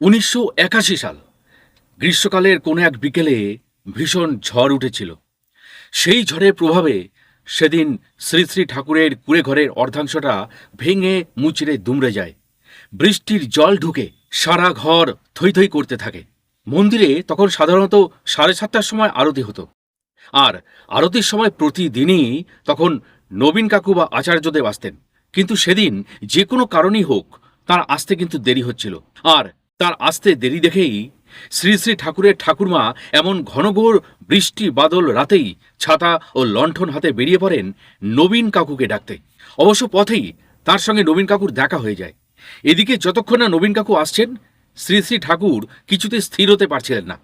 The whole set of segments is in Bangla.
1981 সাল গ্রীষ্মকালের কোনো এক বিকেলে ভীষণ ঝড় উঠেছিল। সেই ঝড়ের প্রভাবে সেদিন শ্রী শ্রী ঠাকুরের কুঁড়েঘরের অর্ধাংশটা ভেঙে মুচড়ে দুমড়ে যায়। বৃষ্টির জল ঢুকে সারা ঘর থই থই করতে থাকে। মন্দিরে তখন সাধারণত 7:30টার সময় আরতি হতো, আর আরতির সময় প্রতিদিনই তখন নবীন কাকু বা আচার্যদেব আসতেন। কিন্তু সেদিন যে কোনো কারণেই হোক তার আসতে কিন্তু দেরি হচ্ছিল। আর তার আসতে দেরি দেখেই শ্রী শ্রী ঠাকুরের ঠাকুরমা এমন ঘনঘোর বৃষ্টি বাদল রাতেই ছাতা ও লণ্ঠন হাতে বেরিয়ে পড়েন নবীন কাকুকে ডাকতে। অবশ্য পথেই তার সঙ্গে নবীন কাকুর দেখা হয়ে যায়। এদিকে যতক্ষণ না নবীন কাকু আসছেন, শ্রী শ্রী ঠাকুর কিছুতে স্থির হতে পারছিলেন না।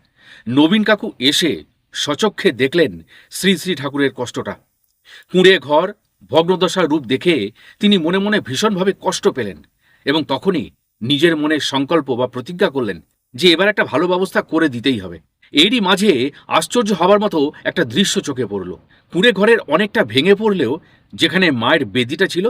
নবীন কাকু এসে সচক্ষে দেখলেন শ্রী শ্রী ঠাকুরের কষ্টটা। কুঁড়ে ঘর ভগ্নদশার রূপ দেখে তিনি মনে মনে ভীষণভাবে কষ্ট পেলেন এবং তখনই নিজের মনে সংকল্প বা প্রতিজ্ঞা করলেন যে এবার একটা ভালো ব্যবস্থা করে দিতেই হবে। এরই মাঝে আশ্চর্য হবার মতো একটা দৃশ্য চোখে পড়ল। কুঁড়ে ঘরের অনেকটা ভেঙে পড়লেও যেখানে মায়ের বেদিটা ছিল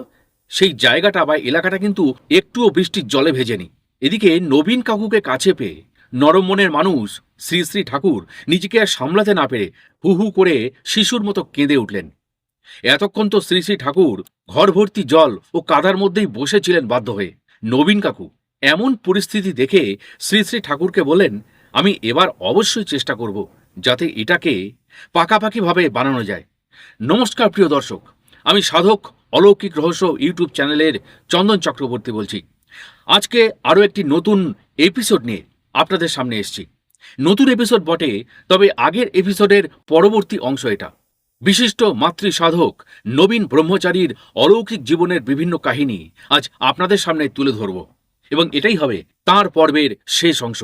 সেই জায়গাটা বা এলাকাটা কিন্তু একটুও বৃষ্টির জলে ভেজেনি। এদিকে নবীন কাকুকে কাছে পেয়ে নরম মনের মানুষ শ্রী শ্রী ঠাকুর নিজেকে আর সামলাতে না পেরে হু হু করে শিশুর মতো কেঁদে উঠলেন। এতক্ষণ তো শ্রী শ্রী ঠাকুর ঘর ভর্তি জল ও কাদার মধ্যেই বসেছিলেন বাধ্য হয়ে। নবীন কাকু এমন পরিস্থিতি দেখে শ্রী শ্রী ঠাকুরকে বললেন, আমি এবার অবশ্যই চেষ্টা করব যাতে এটাকে পাকাপাকিভাবে বানানো যায়। নমস্কার প্রিয় দর্শক, আমি সাধক অলৌকিক রহস্য ইউটিউব চ্যানেলের চন্দন চক্রবর্তী বলছি। আজকে আরও একটি নতুন এপিসোড নিয়ে আপনাদের সামনে এসেছি। নতুন এপিসোড বটে, তবে আগের এপিসোডের পরবর্তী অংশ এটা। বিশিষ্ট মাতৃ সাধক নবীন ব্রহ্মচারীর অলৌকিক জীবনের বিভিন্ন কাহিনী আজ আপনাদের সামনে তুলে ধরব এবং এটাই হবে তার পর্বের শেষ অংশ।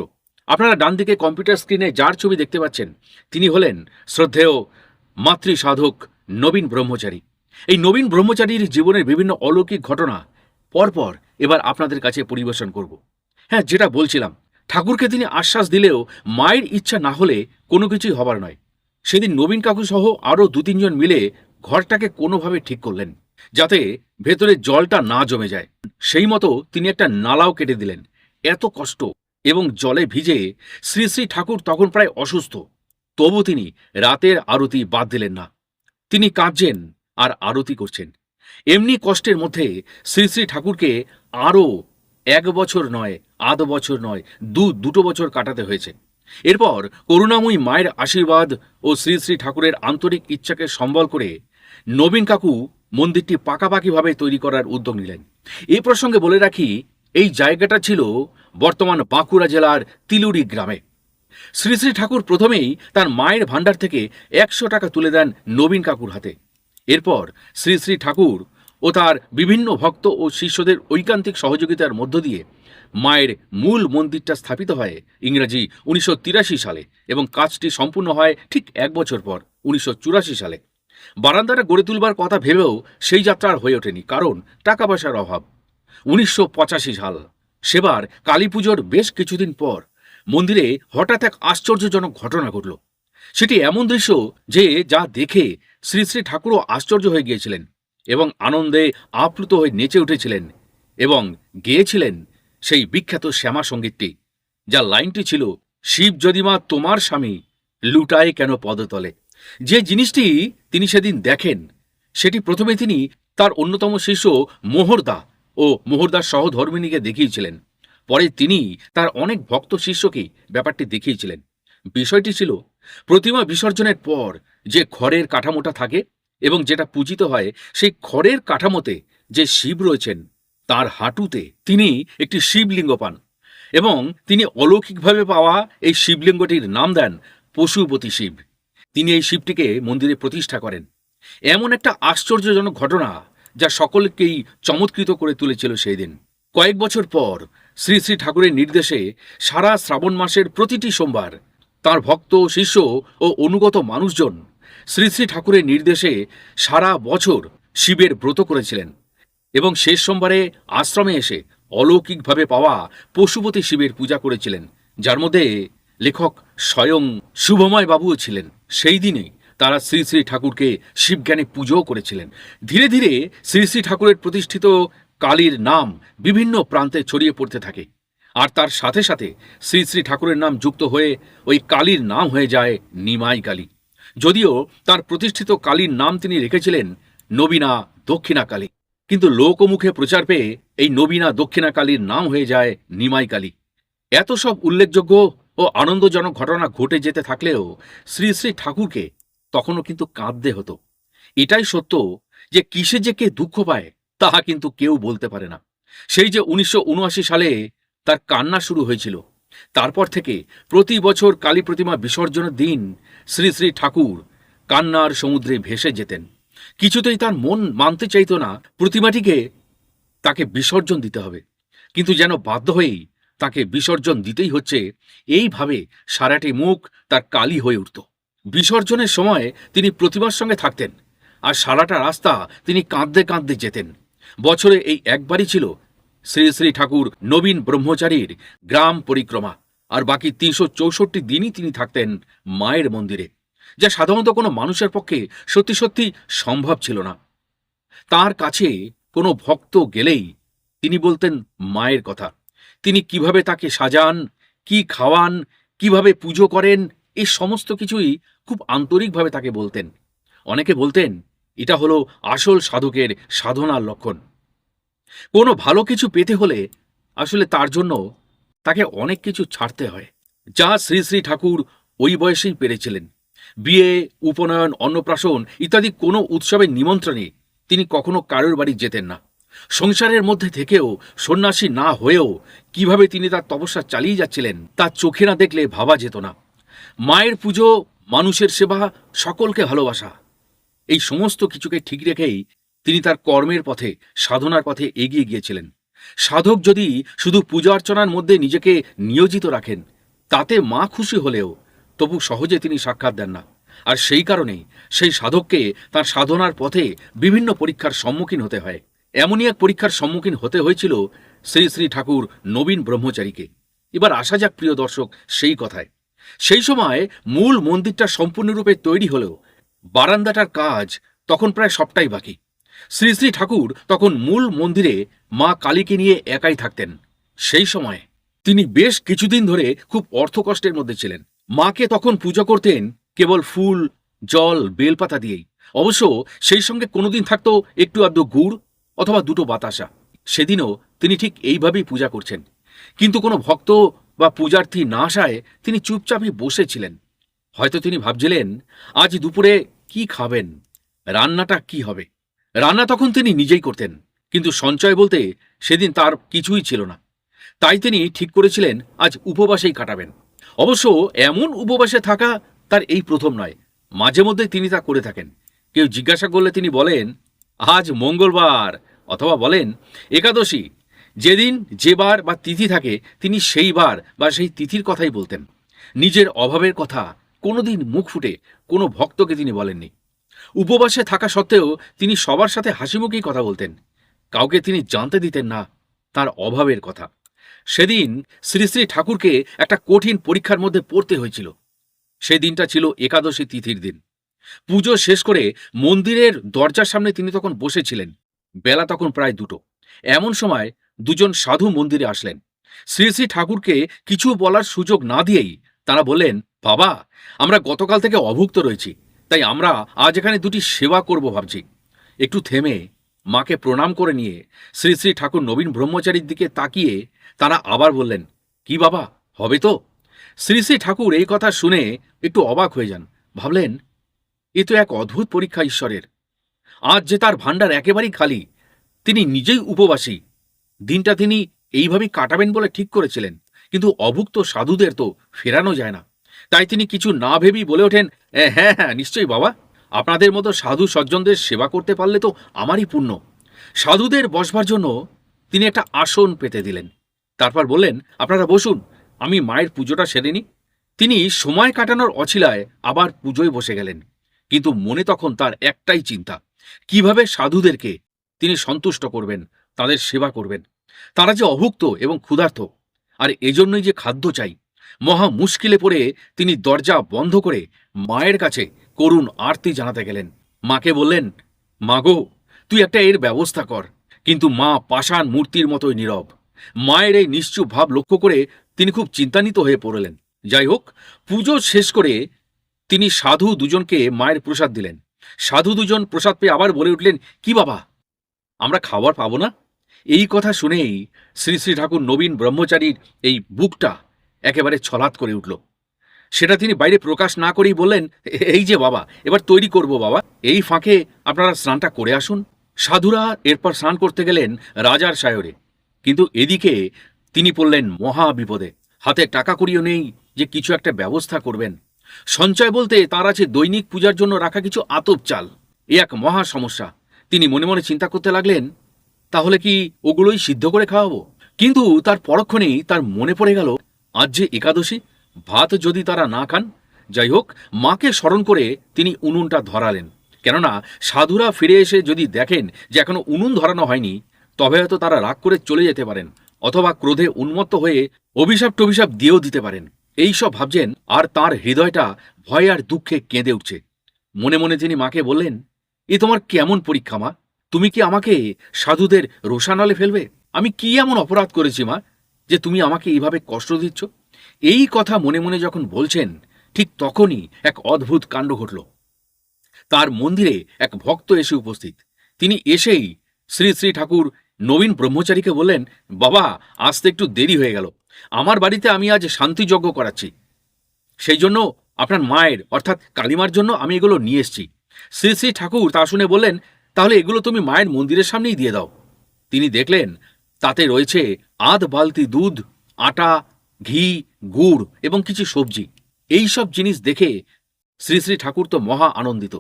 আপনারা ডান দিকে কম্পিউটার স্ক্রিনে যার ছবি দেখতে পাচ্ছেন তিনি হলেন শ্রদ্ধেয় মাতৃ সাধক নবীন ব্রহ্মচারী। এই নবীন ব্রহ্মচারীর জীবনের বিভিন্ন অলৌকিক ঘটনা পরপর এবার আপনাদের কাছে পরিবেশন করব। হ্যাঁ, যেটা বলছিলাম, ঠাকুরকে তিনি আশ্বাস দিলেও মায়ের ইচ্ছা না হলে কোনো কিছুই হবার নয়। সেদিন নবীন কাকু সহ আরও 2-3 জন মিলে ঘরটাকে কোনোভাবে ঠিক করলেন যাতে ভেতরে জলটা না জমে যায়। সেই মতো তিনি একটা নালাও কেটে দিলেন। এত কষ্ট এবং জলে ভিজে শ্রী শ্রী ঠাকুর তখন প্রায় অসুস্থ, তবু তিনি রাতের আরতি বাদ দিলেন না। তিনি কাঁদছেন আর আরতি করছেন। এমনি কষ্টের মধ্যে শ্রী শ্রী ঠাকুরকে আরও 1 বছর নয়, আধ বছর নয়, দুটো বছর কাটাতে হয়েছে। এরপর করুণাময়ী মায়ের আশীর্বাদ ও শ্রী শ্রী ঠাকুরের আন্তরিক ইচ্ছাকে সম্বল করে নবীন কাকু মন্দিরটি পাকাপাকিভাবে তৈরি করার উদ্যোগ নিলেন। এই প্রসঙ্গে বলে রাখি, এই জায়গাটা ছিল বর্তমান বাঁকুড়া জেলার তিলুরি গ্রামে। শ্রী শ্রী ঠাকুর প্রথমেই তার মায়ের ভাণ্ডার থেকে 100 টাকা তুলে দেন নবীন কাকুর হাতে। এরপর শ্রী শ্রী ঠাকুর ও তার বিভিন্ন ভক্ত ও শিষ্যদের ঐকান্তিক সহযোগিতার মধ্য দিয়ে মায়ের মূল মন্দিরটা স্থাপিত হয় ইংরাজি 1983 সালে এবং কাজটি সম্পূর্ণ হয় ঠিক 1 বছর পর 1984 সালে। বারান্দাটা গড়ে তুলবার কথা ভেবেও সেই যাত্রা আর হয়ে ওঠেনি, কারণ টাকা পয়সার অভাব। 1985 সাল সেবার কালী পুজোর বেশ কিছুদিন পর মন্দিরে হঠাৎ এক আশ্চর্যজনক ঘটনা ঘটল। সেটি এমন দৃশ্য যে যা দেখে শ্রী শ্রী ঠাকুরও আশ্চর্য হয়ে গিয়েছিলেন এবং আনন্দে আপ্লুত হয়ে নেচে উঠেছিলেন এবং গেয়েছিলেন সেই বিখ্যাত শ্যামা সঙ্গীতটি, যা লাইনটি ছিল, শিব যদিমা তোমার স্বামী লুটায় কেন পদতলে। যে জিনিসটি তিনি সেদিন দেখেন সেটি প্রথমে তিনি তার অন্যতম শিষ্য মোহরদা ও মোহরদার সহধর্মিণীকে দেখিয়েছিলেন। পরে তিনি তার অনেক ভক্ত শিষ্যকে ব্যাপারটি দেখিয়েছিলেন। বিষয়টি ছিল, প্রতিমা বিসর্জনের পর যে খড়ের কাঠামোটা থাকে এবং যেটা পূজিত হয়, সেই খড়ের কাঠামোতে যে শিব রয়েছেন তার হাঁটুতে তিনি একটি শিবলিঙ্গ পান এবং তিনি অলৌকিকভাবে পাওয়া এই শিবলিঙ্গটির নাম দেন পশুপতি শিব। তিনি এই শিবটিকে মন্দিরে প্রতিষ্ঠা করেন। এমন একটা আশ্চর্যজনক ঘটনা যা সকলকেই চমৎকৃত করে তুলেছিল সেই দিন। কয়েক বছর পর শ্রী শ্রী ঠাকুরের নির্দেশে সারা শ্রাবণ মাসের প্রতিটি সোমবার তার ভক্ত, শিষ্য ও অনুগত মানুষজন শ্রী শ্রী ঠাকুরের নির্দেশে সারা বছর শিবের ব্রত করেছিলেন এবং শেষ সোমবারে আশ্রমে এসে অলৌকিকভাবে পাওয়া পশুপতি শিবের পূজা করেছিলেন, যার মধ্যে লেখক স্বয়ং শুভময় বাবুও ছিলেন। সেই দিনে তারা শ্রী শ্রী ঠাকুরকে শিবজ্ঞানে পুজোও করেছিলেন। ধীরে ধীরে শ্রী শ্রী ঠাকুরের প্রতিষ্ঠিত কালীর নাম বিভিন্ন প্রান্তে ছড়িয়ে পড়তে থাকে। আর তার সাথে সাথে শ্রী শ্রী ঠাকুরের নাম যুক্ত হয়ে ওই কালীর নাম হয়ে যায় নিমাই কালী। যদিও তার প্রতিষ্ঠিত কালীর নাম তিনি রেখেছিলেন নবীনা দক্ষিণা কালী, কিন্তু লোকমুখে প্রচার পেয়ে এই নবীনা দক্ষিণা কালীর নাম হয়ে যায় নিমাই কালী। এত সব উল্লেখযোগ্য ও আনন্দজনক ঘটনা ঘটে যেতে থাকলেও শ্রী শ্রী ঠাকুরকে তখনও কিন্তু কাঁদতে হতো। এটাই সত্য যে কিসে যে কে দুঃখ পায় তাহা কিন্তু কেউ বলতে পারে না। সেই যে 1979 সালে তার কান্না শুরু হয়েছিল, তারপর থেকে প্রতি বছর কালী প্রতিমা বিসর্জনের দিন শ্রী শ্রী ঠাকুর কান্নার সমুদ্রে ভেসে যেতেন। কিছুতেই তার মন মানতে চাইত না প্রতিমাটিকে তাকে বিসর্জন দিতে হবে, কিন্তু যেন বাধ্য হয়েই তাকে বিসর্জন দিতেই হচ্ছে, এইভাবে সারাটি মুখ তার কালি হয়ে উঠত। বিসর্জনের সময় তিনি প্রতিমার সঙ্গে থাকতেন, আর সারাটা রাস্তা তিনি কাঁদতে কাঁদতে যেতেন। বছরে এই একবারই ছিল শ্রী শ্রী ঠাকুর নবীন ব্রহ্মচারীর গ্রাম পরিক্রমা, আর বাকি 364 দিনই তিনি থাকতেন মায়ের মন্দিরে, যা সাধারণত কোনো মানুষের পক্ষে সত্যি সত্যি সম্ভব ছিল না। তার কাছে কোনো ভক্ত গেলেই তিনি বলতেন মায়ের কথা। তিনি কিভাবে তাকে সাজান, কি খাওয়ান, কিভাবে পুজো করেন, এই সমস্ত কিছুই খুব আন্তরিকভাবে তাকে বলতেন। অনেকে বলতেন এটা হলো আসল সাধকের সাধনার লক্ষণ। কোনো ভালো কিছু পেতে হলে আসলে তার জন্য তাকে অনেক কিছু ছাড়তে হয়, যা শ্রী শ্রী ঠাকুর ওই বয়সেই পেরেছিলেন। বিয়ে, উপনয়ন, অন্নপ্রাশন ইত্যাদি কোনো উৎসবের নিমন্ত্রণে তিনি কখনো কারোর বাড়ি যেতেন না। সংসারের মধ্যে থেকেও, সন্ন্যাসী না হয়েও কিভাবে তিনি তার তপস্যা চালিয়ে যাচ্ছিলেন তা চোখে না দেখলে ভাবা যেত না। মায়ের পুজো, মানুষের সেবা, সকলকে ভালোবাসা, এই সমস্ত কিছুকে ঠিক রেখেই তিনি তার কর্মের পথে, সাধনার পথে এগিয়ে গিয়েছিলেন। সাধক যদি শুধু পূজা অর্চনার মধ্যে নিজেকে নিয়োজিত রাখেন, তাতে মা খুশি হলেও তবু সহজে তিনি সাক্ষাৎ দেন না। আর সেই কারণেই সেই সাধককে তার সাধনার পথে বিভিন্ন পরীক্ষার সম্মুখীন হতে হয়। এমনই এক পরীক্ষার সম্মুখীন হতে হয়েছিল শ্রী শ্রী ঠাকুর নবীন ব্রহ্মচারীকে। এবার আসা যাক প্রিয় দর্শক সেই কথায়। সেই সময় মূল মন্দিরটা সম্পূর্ণরূপে তৈরি হলেও বারান্দাটার কাজ তখন প্রায় সবটাই বাকি। শ্রী শ্রী ঠাকুর তখন মূল মন্দিরে মা কালীকে নিয়ে একাই থাকতেন। সেই সময় তিনি বেশ কিছুদিন ধরে খুব অর্থকষ্টের মধ্যে ছিলেন। মাকে তখন পুজো করতেন কেবল ফুল, জল, বেলপাতা দিয়েই। অবশ্য সেই সঙ্গে কোনোদিন থাকতো একটু আধটু গুড় অথবা দুটো বাতাসা। সেদিনও তিনি ঠিক এইভাবেই পূজা করছেন, কিন্তু কোনো ভক্ত বা পূজার্থী না আসায় তিনি চুপচাপই বসেছিলেন। হয়তো তিনি ভাবছিলেন আজ দুপুরে কি খাবেন, রান্নাটা কি হবে। রান্না তখন তিনি নিজেই করতেন, কিন্তু সঞ্চয় বলতে সেদিন তার কিছুই ছিল না। তাই তিনি ঠিক করেছিলেন আজ উপবাসেই কাটাবেন। অবশ্য এমন উপবাসে থাকা তার এই প্রথম নয়, মাঝে মধ্যে তিনি তা করে থাকেন। কেউ জিজ্ঞাসা করলে তিনি বলেন আজ মঙ্গলবার, অথবা বলেন একাদশী। যেদিন যে বার বা তিথি থাকে তিনি সেই বার বা সেই তিথির কথাই বলতেন। নিজের অভাবের কথা কোনোদিন মুখ ফুটে কোনো ভক্তকে তিনি বলেননি। উপবাসে থাকা সত্ত্বেও তিনি সবার সাথে হাসিমুখেই কথা বলতেন। কাউকে তিনি জানতে দিতেন না তার অভাবের কথা। সেদিন শ্রী শ্রী ঠাকুরকে একটা কঠিন পরীক্ষার মধ্যে পড়তে হয়েছিল। সেই দিনটা ছিল একাদশী তিথির দিন। পুজো শেষ করে মন্দিরের দরজার সামনে তিনি তখন বসেছিলেন। বেলা তখন প্রায় 2টো। এমন সময় দুজন সাধু মন্দিরে আসলেন। শ্রী শ্রী ঠাকুরকে কিছু বলার সুযোগ না দিয়েই তারা বললেন, বাবা, আমরা গতকাল থেকে অভুক্ত রয়েছি, তাই আমরা আজ এখানে দুটি সেবা করব ভাবছি। একটু থেমে মাকে প্রণাম করে নিয়ে শ্রী শ্রী ঠাকুর নবীন ব্রহ্মচারীর দিকে তাকিয়ে তারা আবার বললেন, কি বাবা, হবে তো? শ্রী শ্রী ঠাকুর এই কথা শুনে একটু অবাক হয়ে যান। ভাবলেন এ তো এক অদ্ভুত পরীক্ষা ঈশ্বরের। আজ যে তার ভাণ্ডার একেবারেই খালি, তিনি নিজেই উপবাসী, দিনটা তিনি এইভাবেই কাটাবেন বলে ঠিক করেছিলেন, কিন্তু অভুক্ত সাধুদের তো ফেরানো যায় না। তাই তিনি কিছু না ভেবেই বলে ওঠেন, হ্যাঁ হ্যাঁ, নিশ্চয়ই বাবা, আপনাদের মতো সাধু সজ্জনদের সেবা করতে পারলে তো আমারই পুণ্য। সাধুদের বসবার জন্য তিনি একটা আসন পেতে দিলেন। তারপর বললেন, আপনারা বসুন, আমি মায়ের পুজোটা সেরে নিই। তিনি সময় কাটানোর অছিলায় আবার পুজোয় বসে গেলেন, কিন্তু মনে তখন তার একটাই চিন্তা, কিভাবে সাধুদেরকে তিনি সন্তুষ্ট করবেন, তাদের সেবা করবেন। তারা যে অভুক্ত এবং ক্ষুধার্ত, আর এজন্যই যে খাদ্য চাই। মহা মুশকিলে পড়ে তিনি দরজা বন্ধ করে মায়ের কাছে করুণ আরতি জানাতে গেলেন। মাকে বললেন, মা গো, তুই একটা এর ব্যবস্থা কর। কিন্তু মা পাষাণ মূর্তির মতোই নীরব। মায়ের এই নিশ্চুপ ভাব লক্ষ্য করে তিনি খুব চিন্তান্বিত হয়ে পড়লেন। যাই হোক, পুজো শেষ করে তিনি সাধু দুজনকে মায়ের প্রসাদ দিলেন। সাধু দুজন প্রসাদ পেয়ে আবার বলে উঠলেন, কি বাবা, আমরা খাবার পাবো না? এই কথা শুনেই শ্রী শ্রী ঠাকুর নবীন ব্রহ্মচারীর এই বুকটা একেবারে ছলাৎ করে উঠল। সেটা তিনি বাইরে প্রকাশ না করেই বললেন, এই যে বাবা, এবার তৈরি করব বাবা, এই ফাঁকে আপনারা স্নানটা করে আসুন। সাধুরা এরপর স্নান করতে গেলেন রাজার সায়রে। কিন্তু এদিকে তিনি পড়লেন মহা বিপদে। হাতে টাকা কড়িও নেই যে কিছু একটা ব্যবস্থা করবেন। সঞ্চয় বলতে তার আছে দৈনিক পূজার জন্য রাখা কিছু আতপ চাল। এ এক মহা সমস্যা। তিনি মনে মনে চিন্তা করতে লাগলেন, তাহলে কি ওগুলোই সিদ্ধ করে খাওয়াবো? কিন্তু তার পরক্ষণেই তার মনে পড়ে গেল, আজ যে একাদশী, ভাত যদি তারা না খান। যাই হোক, মাকে স্মরণ করে তিনি উনুনটা ধরালেন। কেননা সাধুরা ফিরে এসে যদি দেখেন যে এখনো উনুন ধরানো হয়নি, তবে হয়তো তারা রাগ করে চলে যেতে পারেন, অথবা ক্রোধে উন্মত্ত হয়ে অভিশাপ টভিশাপ দিয়েও দিতে পারেন। এই সব ভাবছেন, আর তার হৃদয়টা ভয় আর দুঃখে কেঁদে উঠছে। মনে মনে তিনি মাকে বললেন, এ তোমার কেমন পরীক্ষা মা? তুমি কি আমাকে সাধুদের রোষানলে ফেলবে? আমি কি এমন অপরাধ করেছি মা, যে তুমি আমাকে এইভাবে কষ্ট দিচ্ছ? এই কথা মনে মনে যখন বলছেন, ঠিক তখনই এক অদ্ভুত কাণ্ড ঘটল। তার মন্দিরে এক ভক্ত এসে উপস্থিত। তিনি এসেই শ্রী শ্রী ঠাকুর নবীন ব্রহ্মচারীকে বললেন, বাবা, আসতে একটু দেরি হয়ে গেল। আমার বাড়িতে আমি আজ শান্তিযজ্ঞ করাচ্ছি, সেই জন্য আপনার মায়ের অর্থাৎ কালিমার জন্য আমি এগুলো নিয়ে এসেছি। শ্রী শ্রী ঠাকুর তা শুনে বললেন, তাহলে এগুলো তুমি মায়ের মন্দিরের সামনেই দিয়ে দাও। তিনি দেখলেন তাতে রয়েছে আধ বালতি দুধ, আটা, ঘি, গুড় এবং কিছু সবজি। এই সব জিনিস দেখে শ্রী শ্রী ঠাকুর তো মহা আনন্দিত।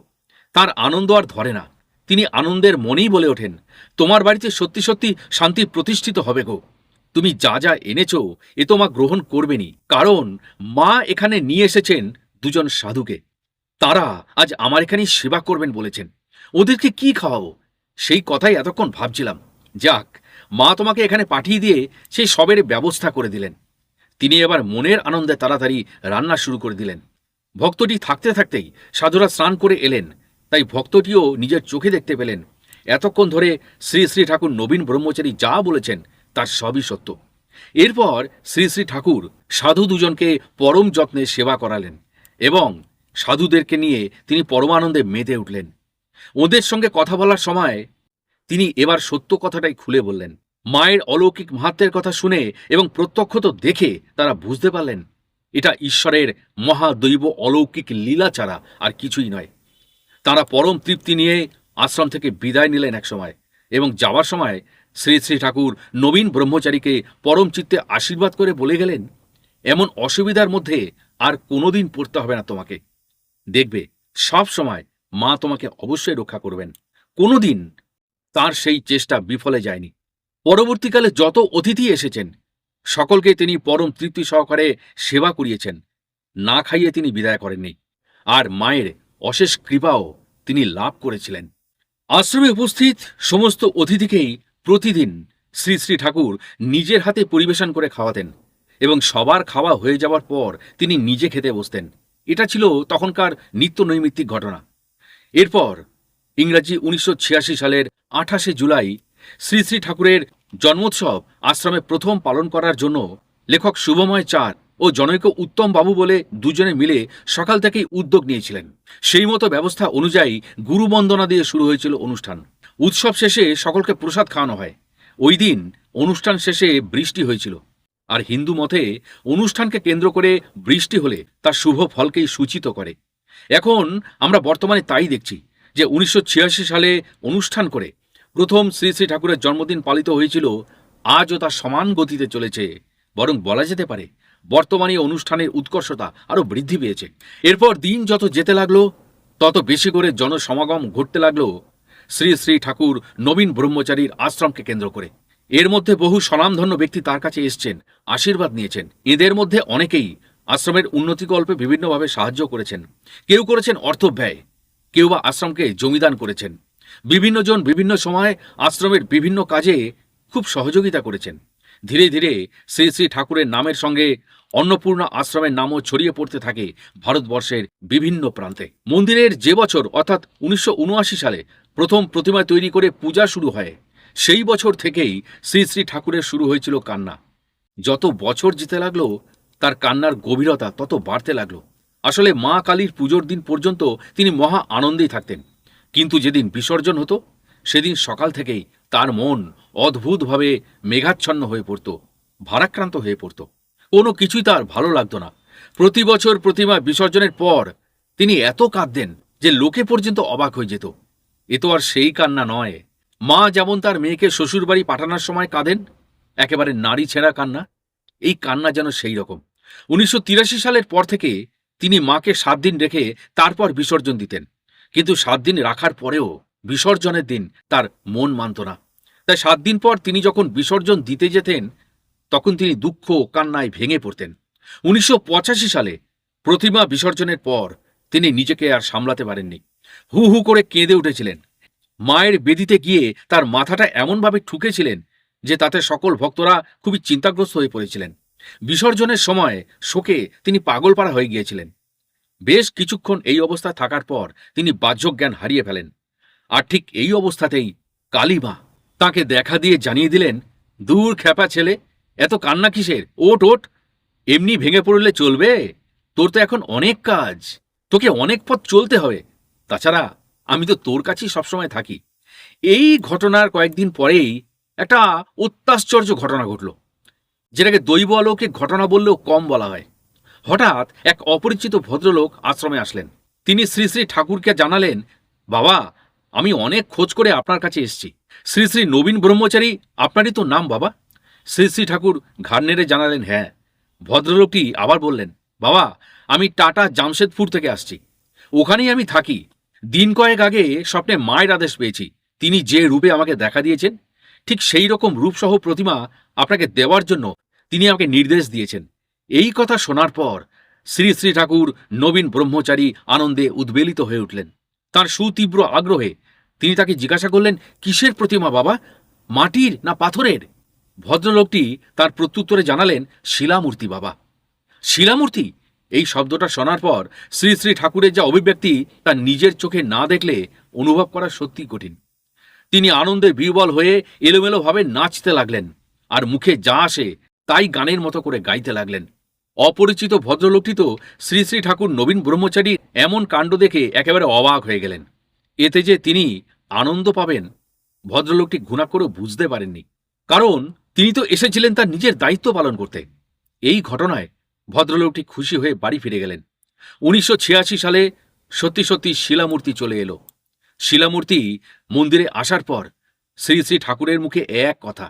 তার আনন্দ আর ধরে না। তিনি আনন্দের মনেই বলে ওঠেন, তোমার বাড়িতে সত্যি সত্যি শান্তি প্রতিষ্ঠিত হবে গো। তুমি যা যা এনেছ এ তো মা গ্রহণ করবেনি, কারণ মা এখানে নিয়ে এসেছেন দুজন সাধুকে। তারা আজ আমার এখানেই সেবা করবেন বলেছেন। ওদেরকে কি খাওয়াবো সেই কথাই এতক্ষণ ভাবছিলাম। যাক, মা তোমাকে এখানে পাঠিয়ে দিয়ে সেই সবের ব্যবস্থা করে দিলেন। তিনি এবার মনের আনন্দে তাড়াতাড়ি রান্না শুরু করে দিলেন। ভক্তটি থাকতে থাকতেই সাধুরা স্নান করে এলেন, তাই ভক্তটিও নিজের চোখে দেখতে পেলেন এতক্ষণ ধরে শ্রী শ্রী ঠাকুর নবীন ব্রহ্মচারী যা বলেছেন তার সবই সত্য। এরপর শ্রী শ্রী ঠাকুর সাধু দুজনকে পরম যত্নে সেবা করালেন এবং সাধুদেরকে নিয়ে তিনি পরমানন্দে মেতে উঠলেন। ওদের সঙ্গে কথা বলার সময় তিনি এবার সত্য কথাটাই খুলে বললেন। মায়ের অলৌকিক মাহাত্ম্যের কথা শুনে এবং প্রত্যক্ষত দেখে তারা বুঝতে পারলেন এটা ঈশ্বরের মহাদৈব অলৌকিক লীলা ছাড়া আর কিছুই নয়। তারা পরম তৃপ্তি নিয়ে আশ্রম থেকে বিদায় নিলেন এক সময়, এবং যাওয়ার সময় শ্রী শ্রী ঠাকুর নবীন ব্রহ্মচারীকে পরম চিত্তে আশীর্বাদ করে বলে গেলেন, এমন অসুবিধার মধ্যে আর কোনোদিন পড়তে হবে না তোমাকে। দেখবে সব সময় মা তোমাকে অবশ্যই রক্ষা করবেন। কোনোদিন তার সেই চেষ্টা বিফলে যায়নি। পরবর্তীকালে যত অতিথি এসেছেন সকলকে তিনি পরম তৃপ্তি সহকারে সেবা করিয়েছেন, না খাইয়ে তিনি বিদায় করেননি। আর মায়ের অশেষ কৃপাও তিনি লাভ করেছিলেন। আশ্রমে উপস্থিত সমস্ত অতিথিকেই প্রতিদিন শ্রী শ্রী ঠাকুর নিজের হাতে পরিবেশন করে খাওয়াতেন এবং সবার খাওয়া হয়ে যাওয়ার পর তিনি নিজে খেতে বসতেন। এটা ছিল তখনকার নিত্য নৈমিত্তিক ঘটনা। এরপর ইংরাজি 1986 সালের 28শে জুলাই শ্রী শ্রী ঠাকুরের জন্মোৎসব আশ্রমে প্রথম পালন করার জন্য লেখক শুভময় চাঁদ ও জনৈক উত্তম বাবু বলে দুজনে মিলে সকাল থেকেই উদ্যোগ নিয়েছিলেন। সেই মতো ব্যবস্থা অনুযায়ী গুরুবন্দনা দিয়ে শুরু হয়েছিল অনুষ্ঠান। উৎসব শেষে সকলকে প্রসাদ খাওয়ানো হয়। ওই দিন অনুষ্ঠান শেষে বৃষ্টি হয়েছিল, আর হিন্দু মতে অনুষ্ঠানকে কেন্দ্র করে বৃষ্টি হলে তার শুভ ফলকেই সূচিত করে। এখন আমরা বর্তমানে তাই দেখছি যে 1986 সালে অনুষ্ঠান করে প্রথম শ্রী শ্রী ঠাকুরের জন্মদিন পালিত হয়েছিল, আজও তা সমান গতিতে চলেছে। বরং বলা যেতে পারে বর্তমানে অনুষ্ঠানের উৎকর্ষতা আরও বৃদ্ধি পেয়েছে। এরপর দিন যত যেতে লাগলো তত বেশি করে জনসমাগম ঘটতে লাগলো শ্রী শ্রী ঠাকুর নবীন ব্রহ্মচারীর আশ্রমকে কেন্দ্র করে। এর মধ্যে বহু স্বনামধন্য ব্যক্তি তার কাছে এসছেন, আশীর্বাদ নিয়েছেন। এদের মধ্যে অনেকেই আশ্রমের উন্নতিকল্পে বিভিন্নভাবে সাহায্য করেছেন। কেউ করেছেন অর্থ ব্যয়, কেউ বা আশ্রমকে জমিদান করেছেন। বিভিন্নজন বিভিন্ন সময় আশ্রমের বিভিন্ন কাজে খুব সহযোগিতা করেছেন। ধীরে ধীরে শ্রী শ্রী ঠাকুরের নামের সঙ্গে অন্নপূর্ণা আশ্রমের নামও ছড়িয়ে পড়তে থাকে ভারতবর্ষের বিভিন্ন প্রান্তে। মন্দিরের যে বছর অর্থাৎ 1979 সালে প্রথম প্রতিমা তৈরি করে পূজা শুরু হয়, সেই বছর থেকেই শ্রী শ্রী ঠাকুরের শুরু হয়েছিল কান্না। যত বছর যেতে লাগলো তার কান্নার গভীরতা তত বাড়তে লাগলো। আসলে মা কালীর পুজোর দিন পর্যন্ত তিনি মহা আনন্দেই থাকতেন, কিন্তু যেদিন বিসর্জন হতো সেদিন সকাল থেকেই তার মন অদ্ভুতভাবে মেঘাচ্ছন্ন হয়ে পড়ত, ভারাক্রান্ত হয়ে পড়ত। কোনো কিছুই তার ভালো লাগতো না। প্রতি বছর প্রতিমা বিসর্জনের পর তিনি এত কাঁদতেন যে লোকে পর্যন্ত অবাক হয়ে যেত। এ তো আর সেই কান্না নয়। মা যেমন তার মেয়েকে শ্বশুরবাড়ি পাঠানোর সময় কাঁদেন, একেবারে নারী ছেঁড়া কান্না, এই কান্না যেন সেই রকম। 1983 সালের পর থেকে তিনি মাকে 7 দিন রেখে তারপর বিসর্জন দিতেন, কিন্তু 7 দিন রাখার পরেও বিসর্জনের দিন তার মন মানত না। তাই 7 দিন পর তিনি যখন বিসর্জন দিতে যেতেন তখন তিনি দুঃখ ও কান্নায় ভেঙে পড়তেন। 1985 সালে প্রতিমা বিসর্জনের পর তিনি নিজেকে আর সামলাতে পারেননি, হু হু করে কেঁদে উঠেছিলেন। মায়ের বেদিতে গিয়ে তার মাথাটা এমনভাবে ঠুকেছিলেন যে তাতে সকল ভক্তরা খুবই চিন্তাগ্রস্ত হয়ে পড়েছিলেন। বিসর্জনের সময় শোকে তিনি পাগলপাড়া হয়ে গিয়েছিলেন। বেশ কিছুক্ষণ এই অবস্থায় থাকার পর তিনি বাহ্যজ্ঞান হারিয়ে ফেলেন। আর ঠিক এই অবস্থাতেই কালীমা তাকে দেখা দিয়ে জানিয়ে দিলেন, দূর খ্যাপা ছেলে, এত কান্না কিসের? ওঠ ওঠ, এমনি ভেঙে পড়লে চলবে? তোর তো এখন অনেক কাজ, তোকে অনেক পথ চলতে হবে। তাছাড়া আমি তো তোর কাছেই সবসময় থাকি। এই ঘটনার কয়েকদিন পরেই একটা অত্যাশ্চর্য ঘটনা ঘটল, যেটাকে দৈব অলৌকিক ঘটনা বললেও কম বলা হয়। হঠাৎ এক অপরিচিত ভদ্রলোক আশ্রমে আসলেন। তিনি শ্রী শ্রী ঠাকুরকে জানালেন, বাবা, আমি অনেক খোঁজ করে আপনার কাছে এসেছি। শ্রী শ্রী নবীন ব্রহ্মচারী আপনারই তো নাম বাবা? শ্রী শ্রী ঠাকুর ঘাড় নেড়ে জানালেন, হ্যাঁ। ভদ্রলোকটি আবার বললেন, বাবা, আমি টাটা জামশেদপুর থেকে আসছি, ওখানেই আমি থাকি। দিন কয়েক আগে স্বপ্নে মায়ের আদেশ পেয়েছি, তিনি যে রূপে আমাকে দেখা দিয়েছেন ঠিক সেই রকম রূপসহ প্রতিমা আপনাকে দেওয়ার জন্য তিনি আমাকে নির্দেশ দিয়েছেন। এই কথা শোনার পর শ্রী শ্রী ঠাকুর নবীন ব্রহ্মচারী আনন্দে উদ্বেলিত হয়ে উঠলেন। তার সুতীব্র আগ্রহে তিনি তাকে জিজ্ঞাসা করলেন, কিসের প্রতিমা বাবা, মাটির না পাথরের? ভদ্রলোকটি তার প্রত্যুত্তরে জানালেন, শিলামূর্তি বাবা। শিলামূর্তি? এই শব্দটা শোনার পর শ্রী শ্রী ঠাকুরের যা অভিব্যক্তি তা নিজের চোখে না দেখলে অনুভব করা সত্যি কঠিন। তিনি আনন্দে বিহ্বল হয়ে এলোমেলোভাবে নাচতে লাগলেন, আর মুখে যা আসে তাই গানের মতো করে গাইতে লাগলেন। অপরিচিত ভদ্রলোকটি তো শ্রী শ্রী ঠাকুর নবীন ব্রহ্মচারীর এমন কাণ্ড দেখে একেবারে অবাক হয়ে গেলেন। এতে যে তিনি আনন্দ পাবেন ভদ্রলোকটি ঘুণা করেও বুঝতে পারেননি, কারণ তিনি তো এসেছিলেন তার নিজের দায়িত্ব পালন করতে। এই ঘটনায় ভদ্রলোকটি খুশি হয়ে বাড়ি ফিরে গেলেন। 1986 সালে সত্যি সত্যি শিলামূর্তি চলে এলো। শিলামূর্তি মন্দিরে আসার পর শ্রী শ্রী ঠাকুরের মুখে এক কথা,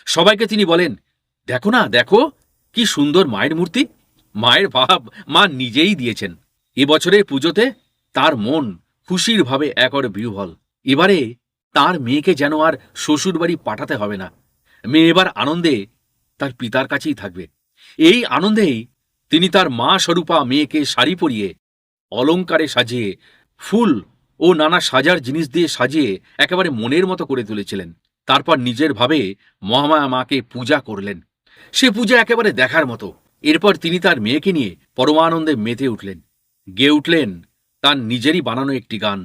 সবাইকে তিনি বলেন, দেখো না, দেখো কি সুন্দর মায়ের মূর্তি। মায়ের ভাব মা নিজেই দিয়েছেন। এবছরের পুজোতে তার মন খুশির ভাবে একবারে বিহ্বল। এবারে তার মেয়েকে যেন আর শ্বশুরবাড়ি পাঠাতে হবে না। মেয়ে এবার আনন্দে তার পিতার কাছেই থাকবে। এই আনন্দেই তিনি তার মা স্বরূপা মেয়েকে শাড়ি পরিয়ে, অলংকারে সাজিয়ে, ফুল ও নানা সাজার জিনিস দিয়ে সাজিয়ে একেবারে মনের মতো করে তুলেছিলেন। তারপর নিজের ভাবে মহামায়া মাকে পূজা করলেন। সে পূজা একেবারে দেখার মতো। এরপর তিনি তার মেয়েকে নিয়ে পরমানন্দে মেতে উঠলেন, গেয়ে উঠলেন তার নিজেরই বানানো একটি গান,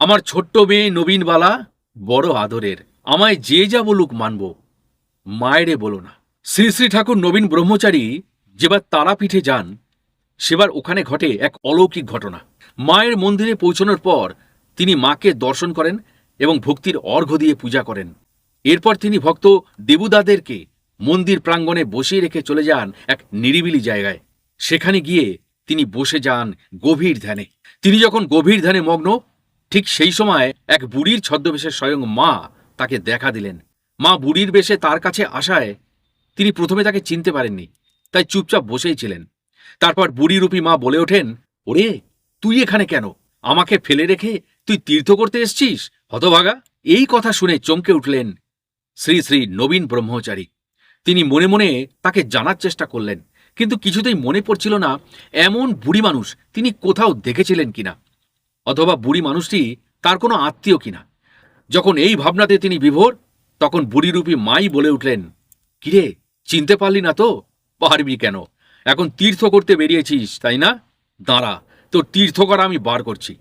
আমার ছোট্ট মেয়ে নবীনবালা বড় আদরের, আমায় যে যা বলুক মানব, মায়েরে বলো না। শ্রী শ্রী ঠাকুর নবীন ব্রহ্মচারী যেবার তারাপীঠে যান সেবার ওখানে ঘটে এক অলৌকিক ঘটনা। মায়ের মন্দিরে পৌঁছানোর পর তিনি মাকে দর্শন করেন এবং ভক্তির অর্ঘ্য দিয়ে পূজা করেন। এরপর তিনি ভক্ত দেবুদাদেরকে মন্দির প্রাঙ্গণে বসিয়ে রেখে চলে যান এক নিরিবিলি জায়গায়। সেখানে গিয়ে তিনি বসে যান গভীর ধ্যানে। তিনি যখন গভীর ধ্যানে মগ্ন, ঠিক সেই সময় এক বুড়ির ছদ্মবেশে স্বয়ং মা তাকে দেখা দিলেন। মা বুড়ির বেশে তার কাছে আসায় তিনি প্রথমে তাকে চিনতে পারেননি, তাই চুপচাপ বসেই ছিলেন। তারপর বুড়িরূপী মা বলে ওঠেন, ওরে, তুই এখানে কেন? আমাকে ফেলে রেখে তুই তীর্থ করতে এসছিস, হতভাগা? এই কথা শুনে চমকে উঠলেন শ্রী শ্রী নবীন ব্রহ্মচারী। তিনি মনে মনে তাকে জানার চেষ্টা করলেন, কিন্তু কিছুতেই মনে পড়ছিল না এমন বুড়ি মানুষ তিনি কোথাও দেখেছিলেন কিনা, অথবা বুড়ি মানুষটি তার কোনো আত্মীয় কিনা। যখন এই ভাবনাতে তিনি বিভোর, তখন বুড়িরূপী মাই বলে উঠলেন, কিরে, চিনতে পারলি না তো? পারবি কেন, এখন তীর্থ করতে বেরিয়েছিস তাই না? দাঁড়া, তোর তীর্থ করা আমি বার করছি।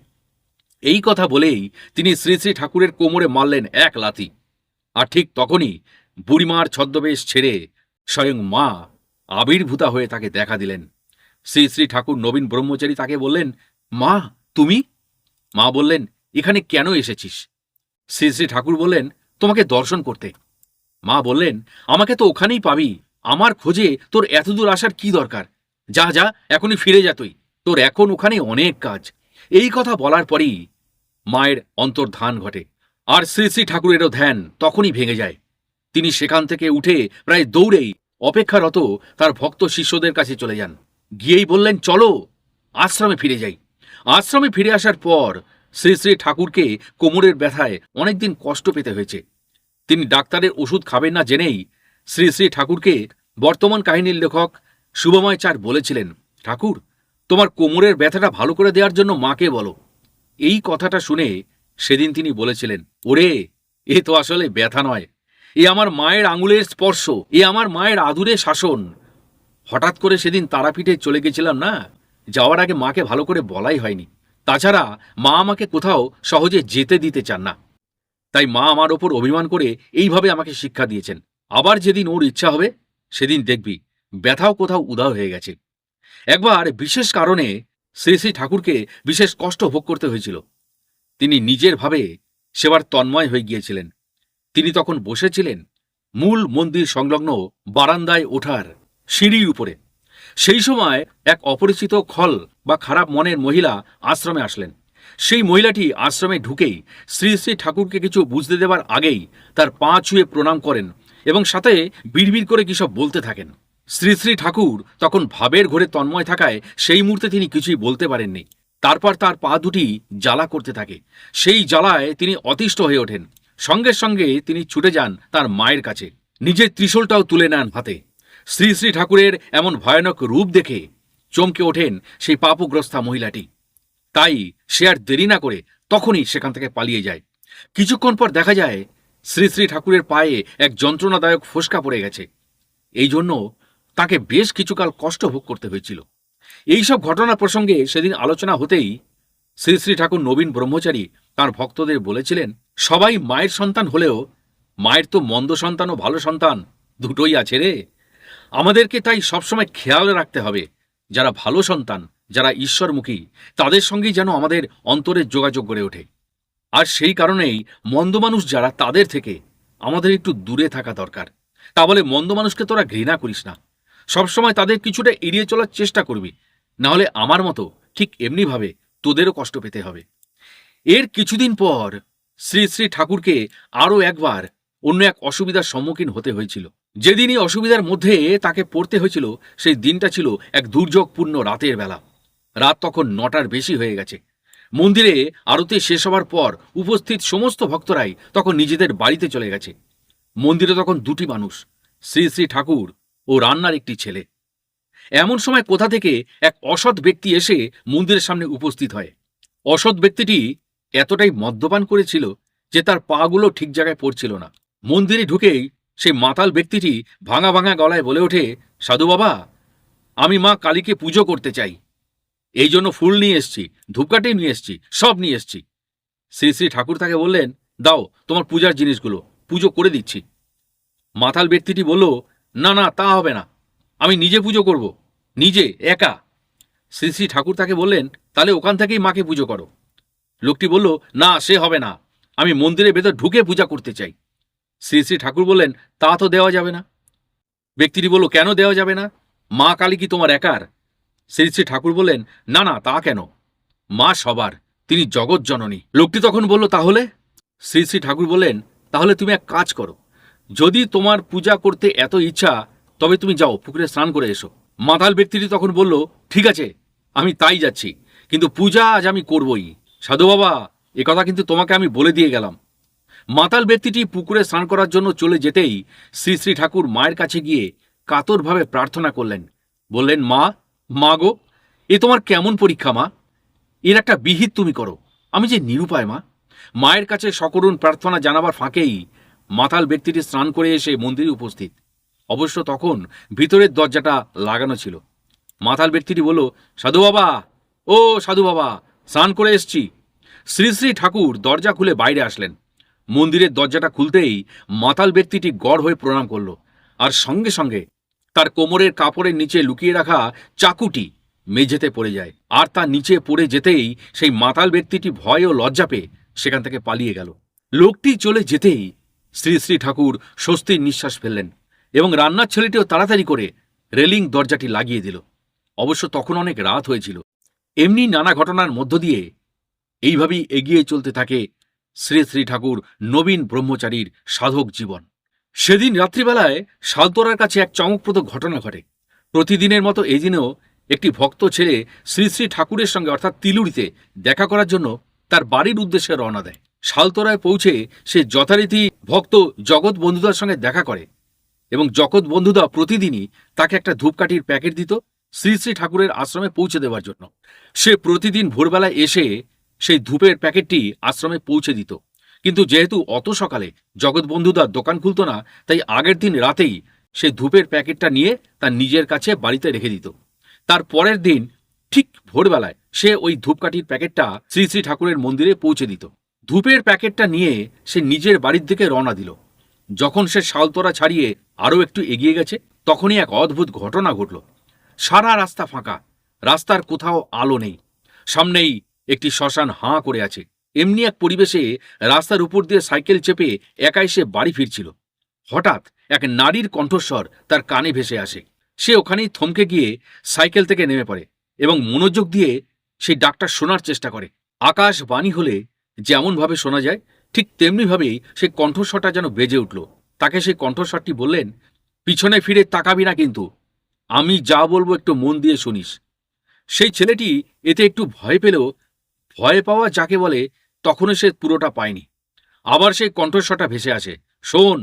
এই কথা বলেই তিনি শ্রী শ্রী ঠাকুরের কোমরে মারলেন এক লাথি। আর ঠিক তখনই বুড়িমার ছদ্মবেশ ছেড়ে স্বয়ং মা আবির্ভূতা হয়ে তাকে দেখা দিলেন। শ্রী শ্রী ঠাকুর নবীন ব্রহ্মচারী তাকে বললেন, মা তুমি? মা বললেন, এখানে কেন এসেছিস? শ্রী শ্রী ঠাকুর বললেন, তোমাকে দর্শন করতে। মা বললেন, আমাকে তো ওখানেই পাবি, আমার খোঁজে তোর এতদূর আসার কি দরকার? যা যা, এখনই ফিরে যা তুই, তোর এখন ওখানে অনেক কাজ। এই কথা বলার পরই মায়ের অন্তর্ধান ঘটে, আর শ্রী শ্রী ঠাকুরেরও ধ্যান তখনই ভেঙে যায়। তিনি সেখান থেকে উঠে প্রায় দৌড়েই অপেক্ষারত তার ভক্ত শিষ্যদের কাছে চলে যান। গিয়েই বললেন, চলো আশ্রমে ফিরে যাই। আশ্রমে ফিরে আসার পর শ্রী শ্রী ঠাকুরকে কোমরের ব্যথায় অনেকদিন কষ্ট পেতে হয়েছে। তিনি ডাক্তারের ওষুধ খাবেন না জেনেই শ্রী শ্রী ঠাকুরকে বর্তমান কাহিনীর লেখক শুভময় চার বলেছিলেন, ঠাকুর তোমার কোমরের ব্যথাটা ভালো করে দেওয়ার জন্য মাকে বলো। এই কথাটা শুনে সেদিন তিনি বলেছিলেন, ওরে এ তো আসলে ব্যথা নয়, এ আমার মায়ের আঙুলের স্পর্শ, এ আমার মায়ের আদুরে শাসন। হঠাৎ করে সেদিন তারাপীঠে চলে গেছিলাম না, যাওয়ার আগে মাকে ভালো করে বলাই হয়নি। তাছাড়া মা আমাকে কোথাও সহজে যেতে দিতে চান না, তাই মা আমার ওপর অভিমান করে এইভাবে আমাকে শিক্ষা দিয়েছেন। আবার যেদিন ওর ইচ্ছা হবে সেদিন দেখবি ব্যথাও কোথাও উধাও হয়ে গেছে। একবার বিশেষ কারণে শ্রী শ্রী ঠাকুরকে বিশেষ কষ্ট ভোগ করতে হয়েছিল। তিনি নিজের ভাবে সেবার তন্ময় হয়ে গিয়েছিলেন। তিনি তখন বসেছিলেন মূল মন্দির সংলগ্ন বারান্দায় ওঠার সিঁড়ির উপরে। সেই সময় এক অপরিচিত খল বা খারাপ মনের মহিলা আশ্রমে আসলেন। সেই মহিলাটি আশ্রমে ঢুকেই শ্রী শ্রী ঠাকুরকে কিছু বুঝতে দেবার আগেই তার পা ছুঁয়ে প্রণাম করেন এবং সাথে বিড়বিড় করে কিসব বলতে থাকেন। শ্রী শ্রী ঠাকুর তখন ভাবের ঘোরে তন্ময় থাকায় সেই মুহূর্তে তিনি কিছুই বলতে পারেননি। তারপর তার পা দুটি জ্বালা করতে থাকে। সেই জ্বালায় তিনি অতিষ্ঠ হয়ে ওঠেন। সঙ্গে সঙ্গে তিনি ছুটে যান তার মায়ের কাছে, নিজের ত্রিশূলটাও তুলে নেন হাতে। শ্রী শ্রী ঠাকুরের এমন ভয়ানক রূপ দেখে চমকে ওঠেন সেই পাপগ্রস্তা মহিলাটি। তাই সে আর দেরি না করে তখনই সেখান থেকে পালিয়ে যায়। কিছুক্ষণ পর দেখা যায় শ্রী শ্রী ঠাকুরের পায়ে এক যন্ত্রণাদায়ক ফোসকা পড়ে গেছে। এই জন্য তাকে বেশ কিছুকাল কষ্ট ভোগ করতে হয়েছিল। এইসব ঘটনা প্রসঙ্গে সেদিন আলোচনা হতেই শ্রী শ্রী ঠাকুর নবীন ব্রহ্মচারী তাঁর ভক্তদের বলেছিলেন, সবাই মায়ের সন্তান হলেও মায়ের তো মন্দ সন্তান ও ভালো সন্তান দুটোই আছে রে। আমাদেরকে তাই সবসময় খেয়াল রাখতে হবে, যারা ভালো সন্তান, যারা ঈশ্বরমুখী, তাদের সঙ্গেই যেন আমাদের অন্তরের যোগাযোগ গড়ে ওঠে। আর সেই কারণেই মন্দ মানুষ যারা, তাদের থেকে আমাদের একটু দূরে থাকা দরকার। তা বলে মন্দ মানুষকে তোরা ঘৃণা করিস না, সবসময় তাদের কিছুটা এড়িয়ে চলার চেষ্টা করবি, না হলে আমার মতো ঠিক এমনিভাবে তোদেরও কষ্ট পেতে হবে। এর কিছুদিন পর শ্রী শ্রী ঠাকুরকে আরও একবার অন্য এক অসুবিধার সম্মুখীন হতে হয়েছিল। যেদিনই অসুবিধার মধ্যে তাকে পড়তে হয়েছিল সেই দিনটা ছিল এক দুর্যোগপূর্ণ রাতের বেলা। রাত তখন 9টার বেশি হয়ে গেছে। মন্দিরে আরতি শেষ হওয়ার পর উপস্থিত সমস্ত ভক্তরাই তখন নিজেদের বাড়িতে চলে গেছে। মন্দিরে তখন দুটি মানুষ, শ্রী শ্রী ঠাকুর ও রান্নার একটি ছেলে। এমন সময় কোথা থেকে এক অসৎ ব্যক্তি এসে মন্দিরের সামনে উপস্থিত হয়। অসৎ ব্যক্তিটি এতটাই মদ্যপান করেছিল যে তার পাগুলো ঠিক জায়গায় পড়ছিল না। মন্দিরে ঢুকেই সেই মাতাল ব্যক্তিটি ভাঙা ভাঙা গলায় বলে ওঠে, সাধু বাবা, আমি মা কালীকে পুজো করতে চাই, এই জন্য ফুল নিয়ে এসছি, ধূপকাঠি নিয়ে এসছি, সব নিয়ে এসছি। শ্রী শ্রী ঠাকুর তাকে বললেন, দাও তোমার পূজার জিনিসগুলো, পুজো করে দিচ্ছি। মাতাল ব্যক্তিটি বলল, না না, তা হবে না, আমি নিজে পুজো করব, নিজে একা। শ্রী শ্রী ঠাকুর তাকে বললেন, তাহলে ওখান থেকেই মাকে পুজো করো। লোকটি বলল, না সে হবে না, আমি মন্দিরের ভেতর ঢুকে পূজা করতে চাই। শ্রী শ্রী ঠাকুর বললেন, তা তো দেওয়া যাবে না। ব্যক্তিটি বলল, কেন দেওয়া যাবে না? মা কালী কি তোমার একার? শ্রী শ্রী ঠাকুর বললেন, না না, তা কেন, মা সবার, তিনি জগৎ জননী। লোকটি তখন বলল, তাহলে? শ্রী শ্রী ঠাকুর বললেন, তাহলে তুমি এক কাজ করো, যদি তোমার পূজা করতে এত ইচ্ছা তবে তুমি যাও পুকুরে স্নান করে এসো। মাতাল ব্যক্তিটি তখন বলল, ঠিক আছে, আমি তাই যাচ্ছি, কিন্তু পূজা আজ আমি করবই। সাধু বাবা, এ কথা কিন্তু তোমাকে আমি বলে দিয়ে গেলাম। মাতাল ব্যক্তিটি পুকুরে স্নান করার জন্য চলে যেতেই শ্রী শ্রী ঠাকুর মায়ের কাছে গিয়ে কাতরভাবে প্রার্থনা করলেন। বললেন, মা, মা গো, এ তোমার কেমন পরীক্ষা মা? এর একটা বিহিত তুমি করো, আমি যে নিরুপায় মা। মায়ের কাছে সকরুণ প্রার্থনা জানাবার ফাঁকেই মাতাল ব্যক্তিটি স্নান করে এসে মন্দিরে উপস্থিত। অবশ্য তখন ভিতরের দরজাটা লাগানো ছিল। মাতাল ব্যক্তিটি বলল, সাধু বাবা, ও সাধু বাবা, স্নান করে এসছি। শ্রী শ্রী ঠাকুর দরজা খুলে বাইরে আসলেন। মন্দিরের দরজাটা খুলতেই মাতাল ব্যক্তিটি গড় হয়ে প্রণাম করল, আর সঙ্গে সঙ্গে তার কোমরের কাপড়ের নিচে লুকিয়ে রাখা চাকুটি মেঝেতে পড়ে যায়। আর তার নিচে পড়ে যেতেই সেই মাতাল ব্যক্তিটি ভয় ও লজ্জা পেয়ে সেখান থেকে পালিয়ে গেল। লোকটি চলে যেতেই শ্রী শ্রী ঠাকুর স্বস্তির নিঃশ্বাস ফেললেন এবং রান্নার ছেলেটিও তাড়াতাড়ি করে রেলিং দরজাটি লাগিয়ে দিল। অবশ্য তখন অনেক রাত হয়েছিল। এমনি নানা ঘটনার মধ্য দিয়ে এইভাবেই এগিয়ে চলতে থাকে শ্রী শ্রী ঠাকুর নবীন ব্রহ্মচারীর সাধক জীবন। সেদিন রাত্রিবেলায় শালতোরার কাছে এক চমকপ্রদ ঘটনা ঘটে। প্রতিদিনের মতো এই দিনেও একটি ভক্ত ছেলে শ্রী শ্রী ঠাকুরের সঙ্গে অর্থাৎ তিলুড়িতে দেখা করার জন্য তার বাড়ির উদ্দেশ্যে রওনা দেয়। শালতোরায় পৌঁছে সে যথারীতি ভক্ত জগৎ বন্ধুদার সঙ্গে দেখা করে এবং জগৎ বন্ধুদা প্রতিদিনই তাকে একটা ধূপকাঠির প্যাকেট দিত শ্রী শ্রী ঠাকুরের আশ্রমে পৌঁছে দেওয়ার জন্য। সে প্রতিদিন ভোরবেলায় এসে সেই ধূপের প্যাকেটটি আশ্রমে পৌঁছে দিত, কিন্তু যেহেতু অত সকালে জগৎ বন্ধুদার দোকান খুলত না, তাই আগের দিন রাতেই সে ধূপের প্যাকেটটা নিয়ে তার নিজের কাছে বাড়িতে রেখে দিত। তার পরের দিন ঠিক ভোরবেলায় সে ওই ধূপকাঠির প্যাকেটটা শ্রী শ্রী ঠাকুরের মন্দিরে পৌঁছে দিত। ধূপের প্যাকেটটা নিয়ে সে নিজের বাড়ির দিকে রওনা দিল। যখন সে শালতোরা ছাড়িয়ে আরও একটু এগিয়ে গেছে, তখনই এক অদ্ভুত ঘটনা ঘটল। সারা রাস্তা ফাঁকা, রাস্তার কোথাও আলো নেই, সামনেই একটি শ্মশান হাঁ করে আছে। এমনি এক পরিবেশে রাস্তার উপর দিয়ে সাইকেল চেপে একাই সে বাড়ি ফিরছিল। হঠাৎ এক নারীর কণ্ঠস্বর তার কানে ভেসে আসে। সে ওখানেই থমকে গিয়ে সাইকেল থেকে নেমে পড়ে এবং মনোযোগ দিয়ে সেই ডাকটা শোনার চেষ্টা করে। আকাশবাণী হলে যেমনভাবে শোনা যায়, ঠিক তেমনিভাবেই সেই কণ্ঠস্বরটা যেন বেজে উঠল। তাকে সেই কণ্ঠস্বরটি বললেন, পিছনে ফিরে তাকাবি না কিন্তু, আমি যা বলবো একটু মন দিয়ে শুনিস। সেই ছেলেটি এতে একটু ভয় পেলেও ভয় পাওয়া যাকে বলে তখনও সে পুরোটা পায়নি। আবার সেই কণ্ঠস্বরটা ভেসে আসে, শোন,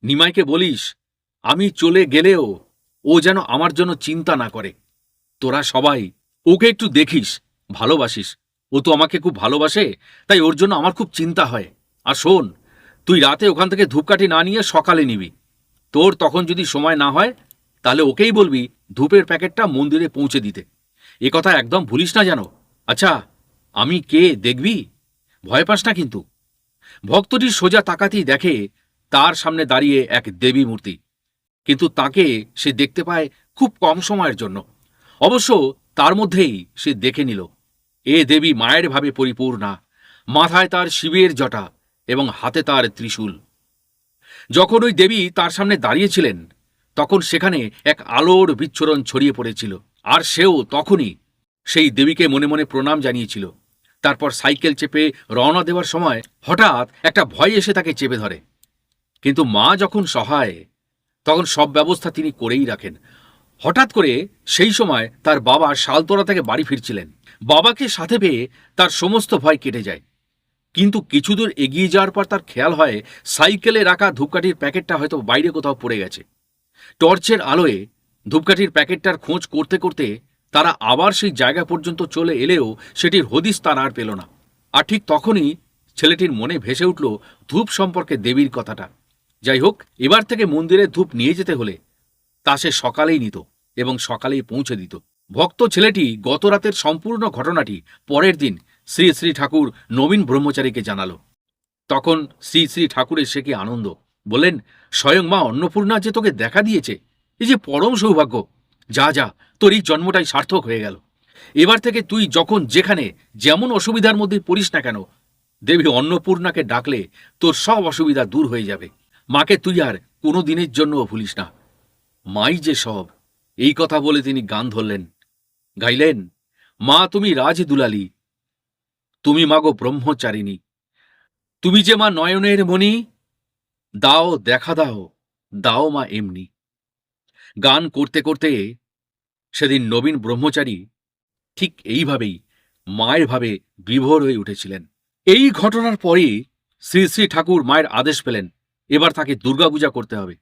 নিমাইকে বলিস আমি চলে গেলেও ও যেন আমার জন্য চিন্তা না করে। তোরা সবাই ওকে একটু দেখিস, ভালোবাসিস। ও তো আমাকে খুব ভালোবাসে, তাই ওর জন্য আমার খুব চিন্তা হয়। আর শোন, তুই রাতে ওখান থেকে ধূপকাঠি না নিয়ে সকালে নিবি। তোর তখন যদি সময় না হয় তাহলে ওকেই বলবি ধূপের প্যাকেটটা মন্দিরে পৌঁছে দিতে। এ কথা একদম ভুলিস না যেন। আচ্ছা, আমি কে দেখবি? ভয় পাস না কিন্তু। ভক্তটি সোজা তাকাতেই দেখে তার সামনে দাঁড়িয়ে এক দেবী মূর্তি, কিন্তু তাকে সে দেখতে পায় খুব কম সময়ের জন্য। অবশ্য তার মধ্যেই সে দেখে নিল এ দেবী মায়ের ভাবে পরিপূর্ণা, মাথায় তার শিবের জটা এবং হাতে তার ত্রিশূল। যখন ওই দেবী তার সামনে দাঁড়িয়েছিলেন, তখন সেখানে এক আলোর বিচ্ছুরণ ছড়িয়ে পড়েছিল, আর সেও তখনই সেই দেবীকে মনে মনে প্রণাম জানিয়েছিল। তারপর সাইকেল চেপে রওনা দেওয়ার সময় হঠাৎ একটা ভয় এসে তাকে চেপে ধরে। কিন্তু মা যখন সহায়, তখন সব ব্যবস্থা তিনি করেই রাখেন। হঠাৎ করে সেই সময় তার বাবা শালতোরা থেকে বাড়ি ফিরছিলেন। বাবাকে সাথে পেয়ে তার সমস্ত ভয় কেটে যায়, কিন্তু কিছু দূর এগিয়ে যাওয়ার পর তার খেয়াল হয় সাইকেলে রাখা ধূপকাঠির প্যাকেটটা হয়তো বাইরে কোথাও পড়ে গেছে। টর্চের আলোয় ধূপকাঠির প্যাকেটটার খোঁজ করতে করতে তারা আবার সেই জায়গা পর্যন্ত চলে এলেও সেটির হদিস তারা আর পেল না। আর ঠিক তখনই ছেলেটির মনে ভেসে উঠল ধূপ সম্পর্কে দেবীর কথাটা। যাই হোক, এবার থেকে মন্দিরে ধূপ নিয়ে যেতে হলে তা সে সকালেই নিত এবং সকালেই পৌঁছে দিত। ভক্ত ছেলেটি গত রাতের সম্পূর্ণ ঘটনাটি পরের দিন শ্রী শ্রী ঠাকুর নবীন ব্রহ্মচারীকে জানালো। তখন শ্রী শ্রী ঠাকুরের সে কি আনন্দ! বললেন, স্বয়ং মা অন্নপূর্ণা যে তোকে দেখা দিয়েছে, এই যে পরম সৌভাগ্য। যা যা, তোর এই জন্মটাই সার্থক হয়ে গেল। এবার থেকে তুই যখন যেখানে যেমন অসুবিধার মধ্যে পড়িস না কেন, দেবী অন্নপূর্ণাকে ডাকলে তোর সব অসুবিধা দূর হয়ে যাবে। মাকে তুই আর কোনো দিনের জন্যও ভুলিস না, মাই যে সব। এই কথা বলে তিনি গান ধরলেন, গাইলেন, মা তুমি রাজ দুলালী, তুমি মাগো ব্রহ্মচারিণী, তুমি যে মা নয়নের মণি, দাও দেখা দাও, দাও মা এমনি। গান করতে করতে সেদিন নবীন ব্রহ্মচারী ঠিক এইভাবেই মায়ের ভাবে বিভোর হয়ে উঠেছিলেন। এই ঘটনার পরেই শ্রী শ্রী ঠাকুর মায়ের আদেশ পেলেন, এবার তাকে দুর্গাপূজা করতে হবে।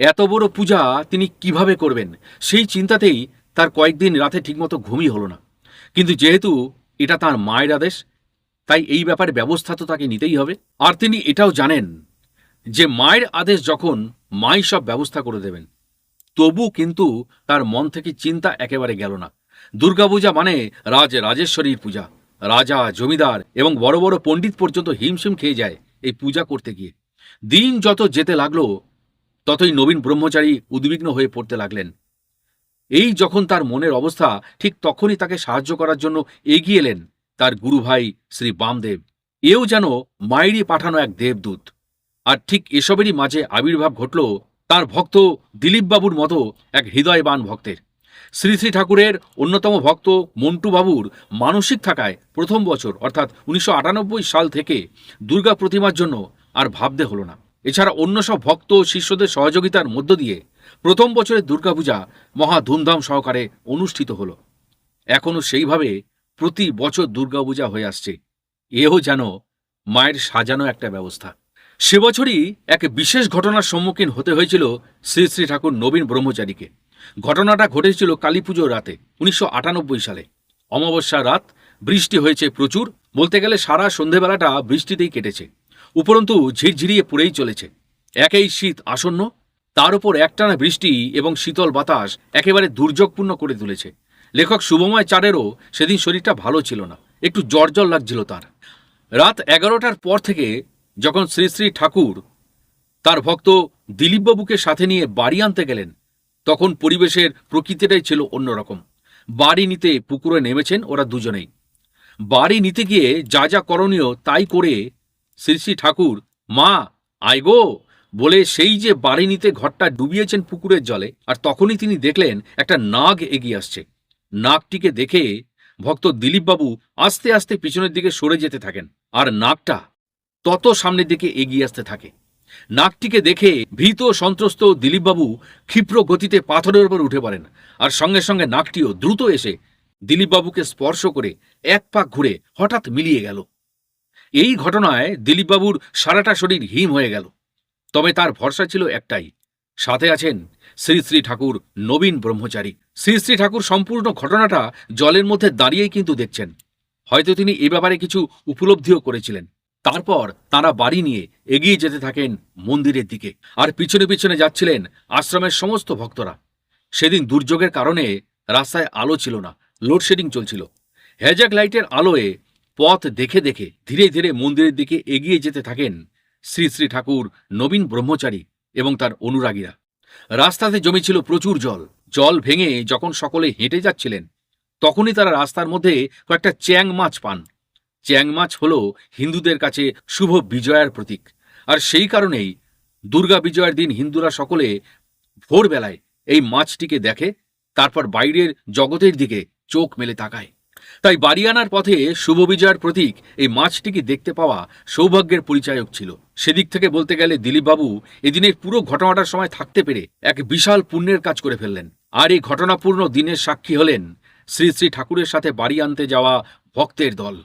এত বড় পূজা তিনি কিভাবে করবেন, সেই চিন্তাতেই তার কয়েকদিন রাতে ঠিকমতো ঘুমই হলো না। কিন্তু যেহেতু এটা তার মায়ের আদেশ, তাই এই ব্যাপারে ব্যবস্থা তো তাকে নিতেই হবে। আর তিনি এটাও জানেন যে মায়ের আদেশ যখন, মাই সব ব্যবস্থা করে দেবেন। তবু কিন্তু তার মন থেকে চিন্তা একেবারে গেল না। দুর্গাপূজা মানে রাজেশ্বরীর পূজা। রাজা, জমিদার এবং বড় বড় পণ্ডিত পর্যন্ত হিমশিম খেয়ে যায় এই পূজা করতে গিয়ে। দিন যত যেতে লাগলো ততই নবীন ব্রহ্মচারী উদ্বিগ্ন হয়ে পড়তে লাগলেন। এই যখন তার মনের অবস্থা, ঠিক তখনই তাকে সাহায্য করার জন্য এগিয়ে এলেন তার গুরুভাই শ্রী বামদেব। এও যেন মায়েরই পাঠানো এক দেবদূত। আর ঠিক এসবেরই মাঝে আবির্ভাব ঘটল তার ভক্ত দিলীপবাবুর মতো এক হৃদয়বান ভক্তের। শ্রী শ্রী ঠাকুরের অন্যতম ভক্ত মন্টুবাবুর মানসিক থাকায় প্রথম বছর অর্থাৎ 1998 সাল থেকে দুর্গা প্রতিমার জন্য আর ভাবতে হলো না। এছাড়া অন্য সব ভক্ত ও শিষ্যদের সহযোগিতার মধ্য দিয়ে প্রথম বছরের দুর্গাপূজা মহা ধুমধাম সহকারে অনুষ্ঠিত হল। এখনও সেইভাবে প্রতি বছর দুর্গাপূজা হয়ে আসছে। এও যেন মায়ের সাজানো একটা ব্যবস্থা। সে বছরই এক বিশেষ ঘটনার সম্মুখীন হতে হয়েছিল শ্রী শ্রী ঠাকুর নবীন ব্রহ্মচারীকে। ঘটনাটা ঘটেছিল কালী পুজোর রাতে 1998 সালে। অমাবস্যার রাত, বৃষ্টি হয়েছে প্রচুর, বলতে গেলে সারা সন্ধেবেলাটা বৃষ্টিতেই কেটেছে। উপরন্তু ঝিরঝিরিয়ে পড়েই চলেছে। একেই শীত আসন্ন, তার উপর একটানা বৃষ্টি এবং শীতল বাতাস একেবারে দুর্যোগপূর্ণ করে তুলেছে। লেখক শুভময় চাঁদেরও সেদিন শরীরটা ভালো ছিল না, একটু জ্বর জ্বর লাগছিল তার। রাত 11টার পর থেকে যখন শ্রী শ্রী ঠাকুর তার ভক্ত দিলীপবাবুকে সাথে নিয়ে বাড়ি আনতে গেলেন, তখন পরিবেশের প্রকৃতিটাই ছিল অন্যরকম। বাড়ি নিতে পুকুরে নেমেছেন ওরা দুজনেই। বাড়ি নিতে গিয়ে যা যা করণীয় তাই করে শ্রী শ্রী ঠাকুর মা আয় গো বলে সেই যে বাড়ি নিতে ঘরটা ডুবিয়েছেন পুকুরের জলে, আর তখনই তিনি দেখলেন একটা নাগ এগিয়ে আসছে। নাগটিকে দেখে ভক্ত দিলীপবাবু আস্তে আস্তে পিছনের দিকে সরে যেতে থাকেন, আর নাগটা তত সামনের দিকে এগিয়ে আসতে থাকে। নাগটিকে দেখে ভীত সন্ত্রস্ত দিলীপবাবু ক্ষিপ্র গতিতে পাথরের উপর উঠে পড়েন, আর সঙ্গে সঙ্গে নাগটিও দ্রুত এসে দিলীপবাবুকে স্পর্শ করে এক পাক ঘুরে হঠাৎ মিলিয়ে গেল। এই ঘটনায় দিলীপবাবুর সারাটা শরীর হিম হয়ে গেল। তবে তার ভরসা ছিল একটাই, সাথে আছেন শ্রী শ্রী ঠাকুর নবীন ব্রহ্মচারী। শ্রী শ্রী ঠাকুর সম্পূর্ণ ঘটনাটা জলের মধ্যে দাঁড়িয়েই কিন্তু দেখছেন। হয়তো তিনি এ ব্যাপারে কিছু উপলব্ধিও করেছিলেন। তারপর তারা বাড়ি নিয়ে এগিয়ে যেতে থাকেন মন্দিরের দিকে, আর পিছনে পিছনে যাচ্ছিলেন আশ্রমের সমস্ত ভক্তরা। সেদিন দুর্যোগের কারণে রাস্তায় আলো ছিল না, লোডশেডিং চলছিল। হ্যাজাক লাইটের আলোয় পথ দেখে দেখে ধীরে ধীরে মন্দিরের দিকে এগিয়ে যেতে থাকেন শ্রী শ্রী ঠাকুর নবীন ব্রহ্মচারী এবং তার অনুরাগীরা। রাস্তাতে জমেছিল প্রচুর জল। জল ভেঙে যখন সকলে হেঁটে যাচ্ছিলেন, তখনই তারা রাস্তার মধ্যে কয়েকটা চ্যাং মাছ পান। চ্যাং মাছ হল হিন্দুদের কাছে শুভ বিজয়ার প্রতীক, আর সেই কারণেই দুর্গা বিজয়ের দিন হিন্দুরা সকলে ভোরবেলায় এই মাছটিকে দেখে, তারপর বাইরের জগতের দিকে চোখ মেলে তাকায়। তাই বাড়ি আনার পথে শুভ বিজয়ের প্রতীক এই মাছটিকে দেখতে পাওয়া সৌভাগ্যের পরিচায়ক ছিল। সেদিক থেকে বলতে গেলে দিলীপবাবু এদিনের পুরো ঘটনাটার সময় থাকতে পেরে এক বিশাল পুণ্যের কাজ করে ফেললেন। আর এই ঘটনাপূর্ণ দিনের সাক্ষী হলেন শ্রী শ্রী ঠাকুরের সাথে বাড়ি আনতে যাওয়া ভক্তের দল।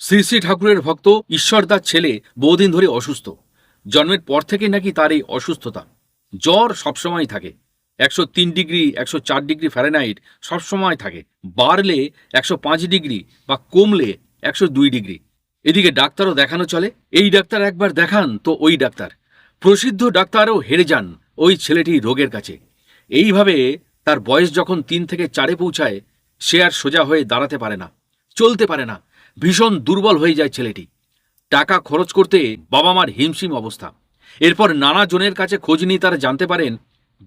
শ্রী শ্রী ঠাকুরের ভক্ত ঈশ্বরদার ছেলে বহুদিন ধরে অসুস্থ। জন্মের পর থেকে নাকি তার এই অসুস্থতা। জ্বর সবসময় থাকে, 103 ডিগ্রি 104 ডিগ্রি ফ্যারেনহাইট সবসময় থাকে, বাড়লে 105 ডিগ্রি বা কমলে 102 ডিগ্রি। এদিকে ডাক্তারও দেখানো চলে। এই ডাক্তার একবার দেখান তো ওই ডাক্তার, প্রসিদ্ধ ডাক্তারও হেরে যান ওই ছেলেটি রোগের কাছে। এইভাবে তার বয়স যখন 3 থেকে 4-এ পৌঁছায়, সে আর সোজা হয়ে দাঁড়াতে পারে না, চলতে পারে না, ভীষণ দুর্বল হয়ে যায় ছেলেটি। টাকা খরচ করতে বাবা মার হিমশিম অবস্থা। এরপর নানা জনের কাছে খোঁজ নিয়ে তারা জানতে পারেন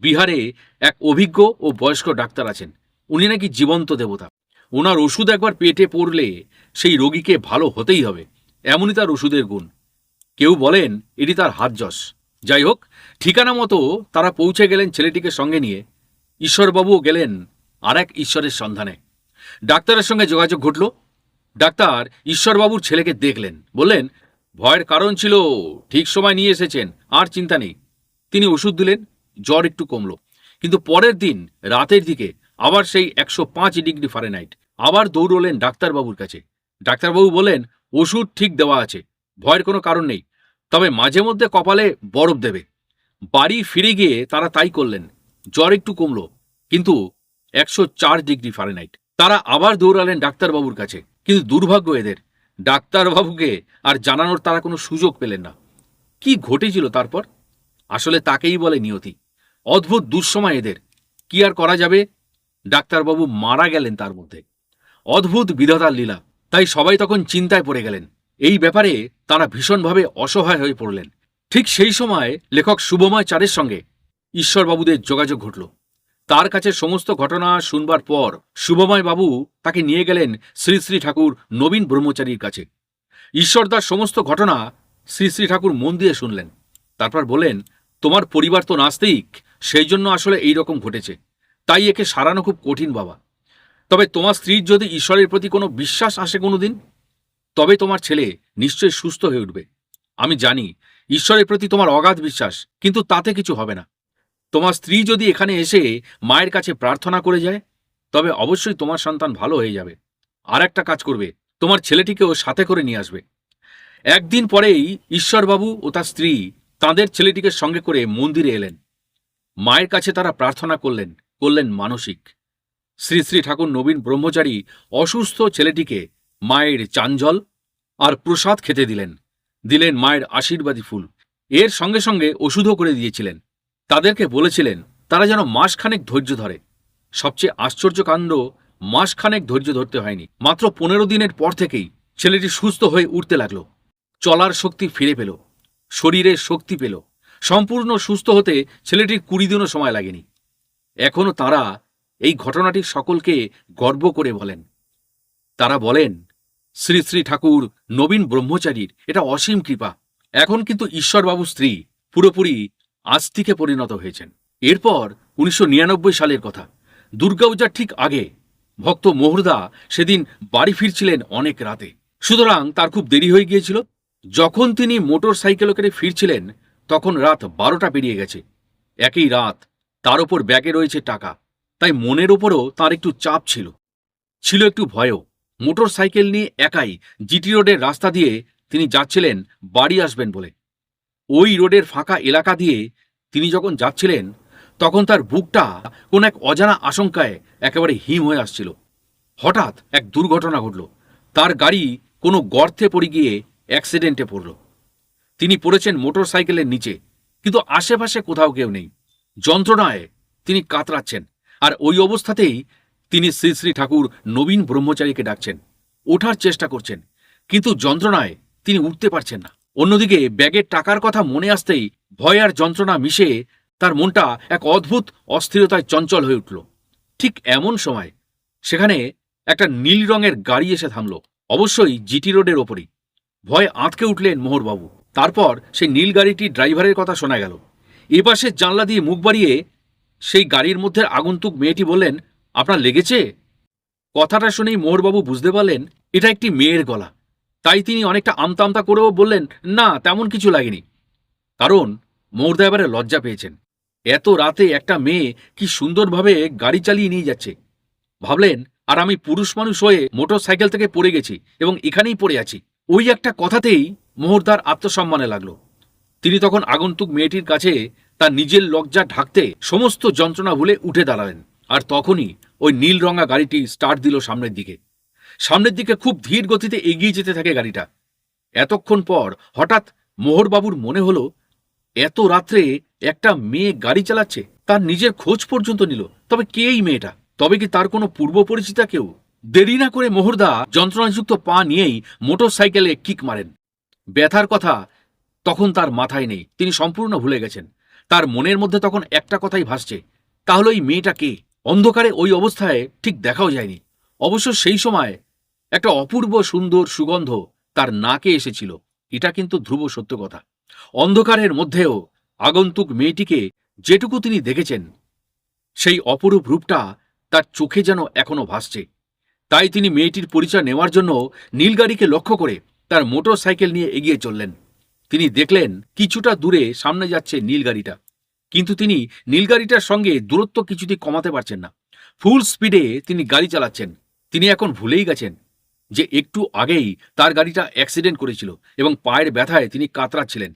বিহারে এক অভিজ্ঞ ও বয়স্ক ডাক্তার আছেন। উনি নাকি জীবন্ত দেবতা। ওনার ওষুধ একবার পেটে পড়লে সেই রোগীকে ভালো হতেই হবে, এমনই তার ওষুধের গুণ। কেউ বলেন এটি তার হাত যশ। যাই হোক, ঠিকানা মতো তারা পৌঁছে গেলেন ছেলেটিকে সঙ্গে নিয়ে। ঈশ্বরবাবুও গেলেন আর এক ঈশ্বরের সন্ধানে। ডাক্তারের সঙ্গে যোগাযোগ ঘটল। ডাক্তার ঈশ্বরবাবুর ছেলেকে দেখলেন, বললেন ভয়ের কারণ ছিল, ঠিক সময় নিয়ে এসেছেন, আর চিন্তা নেই। তিনি ওষুধ দিলেন, জ্বর একটু কমলো। কিন্তু পরের দিন রাতের দিকে আবার সেই 105 ডিগ্রি ফ্যারেনহাইট। আবার দৌড়লেন ডাক্তারবাবুর কাছে। ডাক্তারবাবু বললেন ওষুধ ঠিক দেওয়া আছে, ভয়ের কোনো কারণ নেই, তবে মাঝে মধ্যে কপালে বরফ দেবে। বাড়ি ফিরে গিয়ে তারা তাই করলেন। জ্বর একটু কমলো, কিন্তু 104 ডিগ্রি ফ্যারেনহাইট। তারা আবার দৌড়ালেন ডাক্তারবাবুর কাছে, কিন্তু দুর্ভাগ্য এদের, ডাক্তারবাবুকে আর জানানোর তারা কোনো সুযোগ পেলেন না। কি ঘটেছিল তারপর? আসলে তাকেই বলে নিয়তি। অদ্ভুত দুঃসময় এদের, কি আর করা যাবে। ডাক্তারবাবু মারা গেলেন তার মধ্যে। অদ্ভুত বিধাতার লীলা। তাই সবাই তখন চিন্তায় পড়ে গেলেন। এই ব্যাপারে তাঁরা ভীষণভাবে অসহায় হয়ে পড়লেন। ঠিক সেই সময় লেখক শুভময় চারের সঙ্গে ঈশ্বরবাবুদের যোগাযোগ ঘটল। তার কাছে সমস্ত ঘটনা শুনবার পর শুভময় বাবু তাকে নিয়ে গেলেন শ্রী শ্রী ঠাকুর নবীন ব্রহ্মচারীর কাছে। ঈশ্বরদার সমস্ত ঘটনা শ্রী শ্রী ঠাকুর মন দিয়ে শুনলেন। তারপর বললেন, তোমার পরিবার তো নাস্তিক, সেই জন্য আসলে এই রকম ঘটেছে, তাই একে সারানো খুব কঠিন বাবা। তবে তোমার স্ত্রীর যদি ঈশ্বরের প্রতি কোনো বিশ্বাস আসে কোনোদিন, তবে তোমার ছেলে নিশ্চয়ই সুস্থ হয়ে উঠবে। আমি জানি ঈশ্বরের প্রতি তোমার অগাধ বিশ্বাস, কিন্তু তাতে কিছু হবে না। তোমার স্ত্রী যদি এখানে এসে মায়ের কাছে প্রার্থনা করে যায়, তবে অবশ্যই তোমার সন্তান ভালো হয়ে যাবে। আর একটা কাজ করবে, তোমার ছেলেটিকেও সাথে করে নিয়ে আসবে। একদিন পরেই ঈশ্বরবাবু ও তার স্ত্রী তাঁদের ছেলেটিকে সঙ্গে করে মন্দিরে এলেন। মায়ের কাছে তারা প্রার্থনা করলেন মানসিক। শ্রী শ্রী ঠাকুর নবীন ব্রহ্মচারী অসুস্থ ছেলেটিকে মায়ের চাঞ্জল আর প্রসাদ খেতে দিলেন মায়ের আশীর্বাদী ফুল। এর সঙ্গে সঙ্গে ওষুধও করে দিয়েছিলেন। তাদেরকে বলেছিলেন তারা যেন মাসখানেক ধৈর্য ধরে। সবচেয়ে আশ্চর্য কাণ্ড, মাসখানেক ধৈর্য ধরতে হয়নি, মাত্র 15 দিনের পর থেকেই ছেলেটি সুস্থ হয়ে উঠতে লাগল। চলার শক্তি ফিরে পেল, শরীরের শক্তি পেল। সম্পূর্ণ সুস্থ হতে ছেলেটির 20 দিনও সময় লাগেনি। এখনো তারা এই ঘটনাটি সকলকে গর্ব করে বলেন। তারা বলেন, শ্রী শ্রী ঠাকুর নবীন ব্রহ্মচারীর এটা অসীম কৃপা। এখন কিন্তু ঈশ্বরবাবু স্ত্রী পুরোপুরি আস্তিকে পরিণত হয়েছেন। এরপর 1999 সালের কথা, দুর্গাপূজার ঠিক আগে ভক্ত মোহরদা সেদিন বাড়ি ফিরছিলেন অনেক রাতে। সুতরাং তার খুব দেরি হয়ে গিয়েছিল। যখন তিনি মোটর সাইকেলে করে ফিরছিলেন, তখন রাত 12টা পেরিয়ে গেছে। একই রাত, তার ওপর ব্যাগে রয়েছে টাকা, তাই মনের ওপরও তার একটু চাপ ছিল একটু ভয়ও। মোটর সাইকেল নিয়ে একাই জিটি রোডের রাস্তা দিয়ে তিনি যাচ্ছিলেন বাড়ি আসবেন বলে। ওই রোডের ফাঁকা এলাকা দিয়ে তিনি যখন যাচ্ছিলেন, তখন তার বুকটা কোন এক অজানা আশঙ্কায় একেবারে হিম হয়ে আসছিল। হঠাৎ এক দুর্ঘটনা ঘটল। তার গাড়ি কোনো গর্তে পড়ে গিয়ে অ্যাক্সিডেন্টে পড়ল। তিনি পড়েছেন মোটর সাইকেলের নিচে, কিন্তু আশেপাশে কোথাও কেউ নেই। যন্ত্রণায় তিনি কাতরাচ্ছেন, আর ওই অবস্থাতেই তিনি শ্রী শ্রী ঠাকুর নবীন ব্রহ্মচারীকে ডাকছেন, ওঠার চেষ্টা করছেন, কিন্তু যন্ত্রণায় তিনি উঠতে পারছেন না। অন্যদিকে ব্যাগের টাকার কথা মনে আসতেই ভয় আর যন্ত্রণা মিশে তার মনটা এক অদ্ভুত অস্থিরতায় চঞ্চল হয়ে উঠল। ঠিক এমন সময় সেখানে একটা নীল রঙের গাড়ি এসে থামল, অবশ্যই জিটি রোডের ওপরই। ভয়ে আঁতকে উঠলেন মোহরবাবু। তারপর সেই নীল গাড়িটির ড্রাইভারের কথা শোনা গেল। এপাশে জানলা দিয়ে মুখ বাড়িয়ে সেই গাড়ির মধ্যে আগন্তুক মেয়েটি বললেন, আপনার লেগেছে? কথাটা শুনেই মোহরবাবু বুঝতে পারলেন এটা একটি মেয়ের গলা। তাই তিনি অনেকটা আমতা আমতা করেও বললেন, না, তেমন কিছু লাগেনি। কারণ মোহরদা এবারে লজ্জা পেয়েছেন। এত রাতে একটা মেয়ে কি সুন্দরভাবে গাড়ি চালিয়ে নিয়ে যাচ্ছে। ভাবলেন, আর আমি পুরুষ মানুষ হয়ে মোটর সাইকেল থেকে পড়ে গেছি এবং এখানেই পড়ে আছি। ওই একটা কথাতেই মোহরদার আত্মসম্মানে লাগলো। তিনি তখন আগন্তুক মেয়েটির কাছে তার নিজের লজ্জা ঢাকতে সমস্ত যন্ত্রণা ভুলে উঠে দাঁড়ালেন। আর তখনই ওই নীল রঙা গাড়িটি স্টার্ট দিল সামনের দিকে খুব ধীর গতিতে এগিয়ে যেতে থাকে গাড়িটা। এতক্ষণ পর হঠাৎ মোহরবাবুর মনে হলো, এত রাত্রে একটা মেয়ে গাড়ি চালাচ্ছে, তার নিজের খোঁজ পর্যন্ত নিল। তবে কে এই মেয়েটা? তবে কি তার কোনো পূর্ব পরিচিতা কেউ? দেরি না করে মোহরদা যন্ত্রণাযুক্ত পা নিয়েই মোটর সাইকেলে কিক মারেন। ব্যথার কথা তখন তার মাথায় নেই, তিনি সম্পূর্ণ ভুলে গেছেন। তার মনের মধ্যে তখন একটা কথাই ভাসছে, তাহলে এই মেয়েটা কে? অন্ধকারে ওই অবস্থায় ঠিক দেখাও যায়নি। অবশ্য সেই সময় একটা অপূর্ব সুন্দর সুগন্ধ তার নাকে এসেছিল, এটা কিন্তু ধ্রুব সত্য কথা। অন্ধকারের মধ্যেও আগন্তুক মেয়েটিকে যেটুকু তিনি দেখেছেন, সেই অপরূপ রূপটা তার চোখে যেন এখনো ভাসছে। তাই তিনি মেয়েটির পরিচয় নেওয়ার জন্য নীলগাড়িকে লক্ষ্য করে তার মোটর সাইকেল নিয়ে এগিয়ে চললেন। তিনি দেখলেন কিছুটা দূরে সামনে যাচ্ছে নীলগাড়িটা, কিন্তু তিনি নীলগাড়িটার সঙ্গে দূরত্ব কিছুতেই কমাতে পারছেন না। ফুল স্পিডে তিনি গাড়ি চালাচ্ছেন। তিনি এখন ভুলেই গেছেন যে একটু আগেই তার গাড়িটা অ্যাক্সিডেন্ট করেছিল এবং পায়ের ব্যথায় তিনি কাতরাচ্ছিলেন।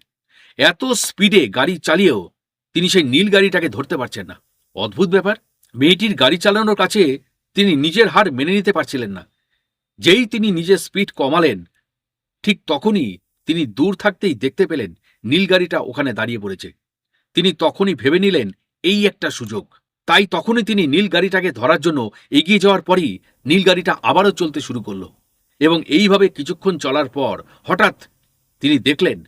এত স্পিডে গাড়ি চালিয়েও তিনি সেই নীল গাড়িটাকে ধরতে পারছেন না। অদ্ভুত ব্যাপার, মেয়েটির গাড়ি চালানোর কাছে তিনি নিজের হার মেনে নিতে পারছিলেন না। যেই তিনি নিজের স্পিড কমালেন, ঠিক তখনই তিনি দূর থাকতেই দেখতে পেলেন নীল গাড়িটা ওখানে দাঁড়িয়ে পড়েছে। তিনি তখনই ভেবে নিলেন এই একটা সুযোগ। তাই তখনই তিনি নীল গাড়িটাকে ধরার জন্য এগিয়ে যাওয়ার পরই নীল গাড়িটা আবারও চলতে শুরু করলো এবং এইভাবে কিছুক্ষণ চলার পর হঠাৎ তিনি দেখলেন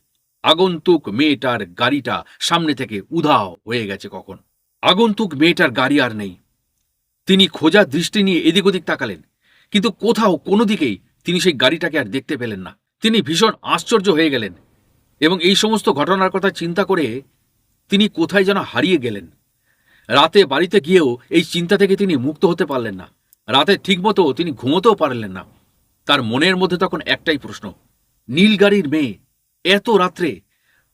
আগন্তুক মেয়েটার গাড়িটা সামনে থেকে উধাও হয়ে গেছে। কখন আগন্তুক মেয়েটার গাড়ি আর নেই। তিনি খোঁজা দৃষ্টি নিয়ে এদিক ওদিক তাকালেন, কিন্তু কোথাও কোনো দিকেই তিনি সেই গাড়িটাকে আর দেখতে পেলেন না। তিনি ভীষণ আশ্চর্য হয়ে গেলেন এবং এই সমস্ত ঘটনার কথা চিন্তা করে তিনি কোথায় যেন হারিয়ে গেলেন। রাতে বাড়িতে গিয়েও এই চিন্তা থেকে তিনি মুক্ত হতে পারলেন না। রাতে ঠিকমতো তিনি ঘুমোতেও পারলেন না। তার মনের মধ্যে তখন একটাই প্রশ্ন, নীলগাড়ির মেয়ে এত রাত্রে?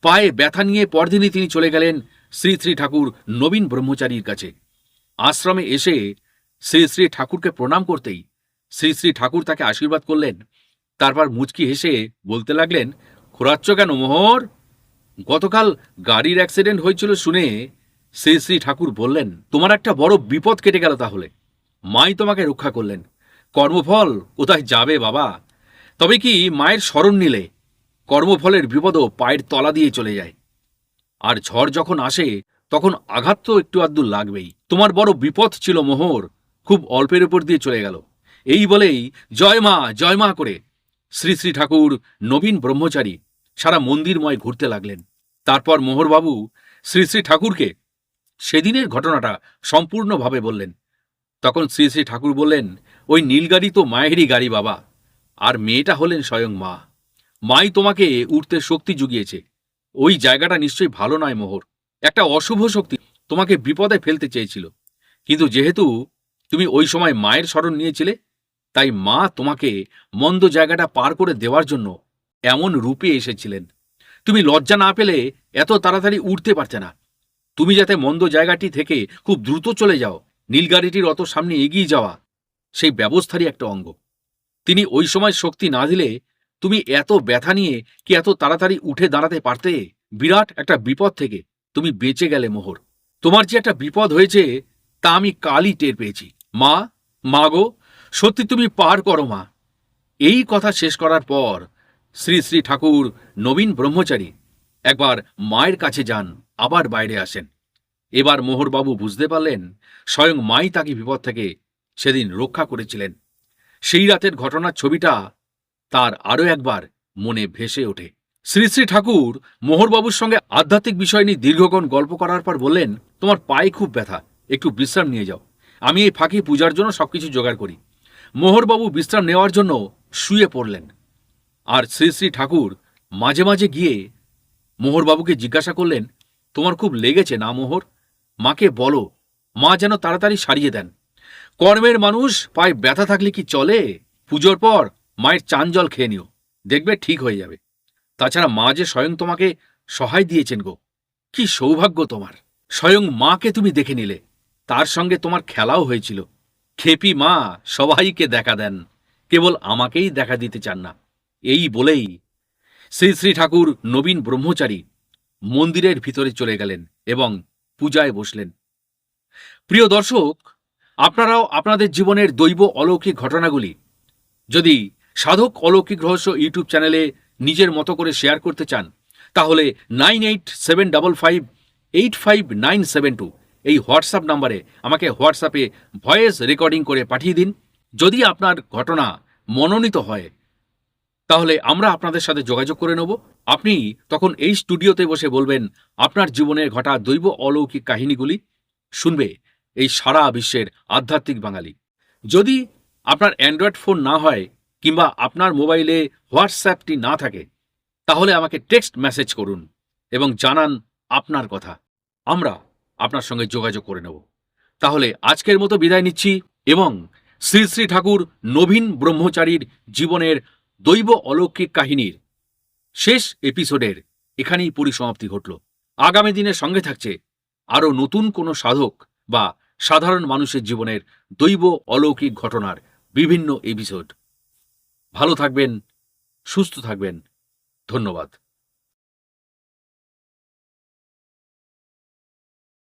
পায়ে ব্যথা নিয়ে পরদিনই তিনি চলে গেলেন শ্রী শ্রী ঠাকুর নবীন ব্রহ্মচারীর কাছে। আশ্রমে এসে শ্রী শ্রী ঠাকুরকে প্রণাম করতেই শ্রী শ্রী ঠাকুর তাকে আশীর্বাদ করলেন। তারপর মুচকি হেসে বলতে লাগলেন, খোঁড়াচ্ছ কেন মোহর? গতকাল গাড়ির অ্যাক্সিডেন্ট হয়েছিল শুনে শ্রী শ্রী ঠাকুর বললেন, তোমার একটা বড় বিপদ কেটে গেল। তাহলে মাই তোমাকে রক্ষা করলেন। কর্মফল কোথায় যাবে বাবা? তবে কি মায়ের শরণ নিলে কর্মফলের বিপদও পায়ের তলা দিয়ে চলে যায়। আর ঝড় যখন আসে তখন আঘাত তো একটু আধটু লাগবেই। তোমার বড় বিপদ ছিল মোহর, খুব অল্পের উপর দিয়ে চলে গেল। এই বলেই জয় মা করে শ্রী শ্রী ঠাকুর নবীন ব্রহ্মচারী সারা মন্দিরময় ঘুরতে লাগলেন। তারপর মোহরবাবু শ্রী শ্রী ঠাকুরকে সেদিনের ঘটনাটা সম্পূর্ণভাবে বললেন। তখন শ্রী শ্রী ঠাকুর বললেন, ওই নীলগাড়ি তো মায়েরই গাড়ি বাবা, আর মেয়েটা হলেন স্বয়ং মা। মাই তোমাকে উঠতে শক্তি জুগিয়েছে। ওই জায়গাটা নিশ্চয়ই ভালো নয় মোহর। একটা অশুভ শক্তি তোমাকে বিপদে ফেলতে চেয়েছিল, কিন্তু যেহেতু তুমি ওই সময় মায়ের শরণ নিয়েছিলে, তাই মা তোমাকে মন্দ জায়গাটা পার করে দেওয়ার জন্য এমন রূপে এসেছিলেন। তুমি লজ্জা না পেলে এত তাড়াতাড়ি উঠতে পারতে না। তুমি যাতে মন্দ জায়গাটি থেকে খুব দ্রুত চলে যাও, নীলগাড়িটির অত সামনে এগিয়ে যাওয়া সেই ব্যবস্থারই একটা অঙ্গ। তিনি ওই সময় শক্তি না দিলে তুমি এত ব্যথা নিয়ে কি এত তাড়াতাড়ি উঠে দাঁড়াতে পারতে? বিরাট একটা বিপদ থেকে তুমি বেঁচে গেলে মোহর। তোমার যে একটা বিপদ হয়েছে তা আমি কালই টের পেয়েছি। মা গো, সত্যি তুমি পার করো মা। এই কথা শেষ করার পর শ্রী শ্রী ঠাকুর নবীন ব্রহ্মচারী একবার মায়ের কাছে যান, আবার বাইরে আসেন। এবার মোহরবাবু বুঝতে পারলেন স্বয়ং মাই তাকে বিপদ থেকে সেদিন রক্ষা করেছিলেন। সেই রাতের ঘটনার ছবিটা তার আরও একবার মনে ভেসে ওঠে। শ্রী শ্রী ঠাকুর মোহরবাবুর সঙ্গে আধ্যাত্মিক বিষয় নিয়ে দীর্ঘক্ষণ গল্প করার পর বললেন, তোমার পায়ে খুব ব্যথা, একটু বিশ্রাম নিয়ে যাও। আমি এই ফাঁকে পূজার জন্য সবকিছু জোগাড় করি। মোহরবাবু বিশ্রাম নেওয়ার জন্য শুয়ে পড়লেন। আর শ্রী শ্রী ঠাকুর মাঝে মাঝে গিয়ে মোহরবাবুকে জিজ্ঞাসা করলেন, তোমার খুব লেগেছে না মোহর? মাকে বলো, মা যেন তাড়াতাড়ি সারিয়ে দেন। কর্মের মানুষ, পায়ে ব্যথা থাকলে কি চলে? পুজোর পর মায়ের চান জল খেয়ে নিও, দেখবে ঠিক হয়ে যাবে। তাছাড়া মা যে স্বয়ং তোমাকে সহায় দিয়েছেন গো, কি সৌভাগ্য তোমার। স্বয়ং মাকে তুমি দেখে নিলে, তার সঙ্গে তোমার খেলাও হয়েছিল। খেপি মা সবাইকে দেখা দেন, কেবল আমাকেই দেখা দিতে চান না। এই বলেই শ্রী শ্রী ঠাকুর নবীন ব্রহ্মচারী মন্দিরের ভিতরে চলে গেলেন এবং পূজায় বসলেন। প্রিয় দর্শক, আপনারাও আপনাদের জীবনের দৈব অলৌকিক ঘটনাগুলি যদি সাধক অলৌকিক রহস্য ইউটিউব চ্যানেলে নিজের মতো করে শেয়ার করতে চান, তাহলে 9875585972 এই হোয়াটসঅ্যাপ নাম্বারে আমাকে হোয়াটসঅ্যাপে ভয়েস রেকর্ডিং করে পাঠিয়ে দিন। যদি আপনার ঘটনা মনোনীত হয় তাহলে আমরা আপনাদের সাথে যোগাযোগ করে নেব। আপনি তখন এই স্টুডিওতে বসে বলবেন আপনার জীবনের ঘটা দৈব অলৌকিক কাহিনীগুলি শুনবে এই সারা বিশ্বের আধ্যাত্মিক বাঙালি। যদি আপনার অ্যান্ড্রয়েড ফোন না হয় কিংবা আপনার মোবাইলে হোয়াটসঅ্যাপটি না থাকে, তাহলে আমাকে টেক্সট মেসেজ করুন এবং জানান আপনার কথা। আমরা আপনার সঙ্গে যোগাযোগ করে নেব। তাহলে আজকের মতো বিদায় নিচ্ছি এবং শ্রী শ্রী ঠাকুর নবীন ব্রহ্মচারীর জীবনের দৈব অলৌকিক কাহিনীর শেষ এপিসোডের এখানেই পরিসমাপ্তি ঘটল। আগামী দিনের সঙ্গে থাকছে আরও নতুন কোনো সাধক বা সাধারণ মানুষের জীবনের দৈব অলৌকিক ঘটনার বিভিন্ন এপিসোড। ভালো থাকবেন, সুস্থ থাকবেন। ধন্যবাদ।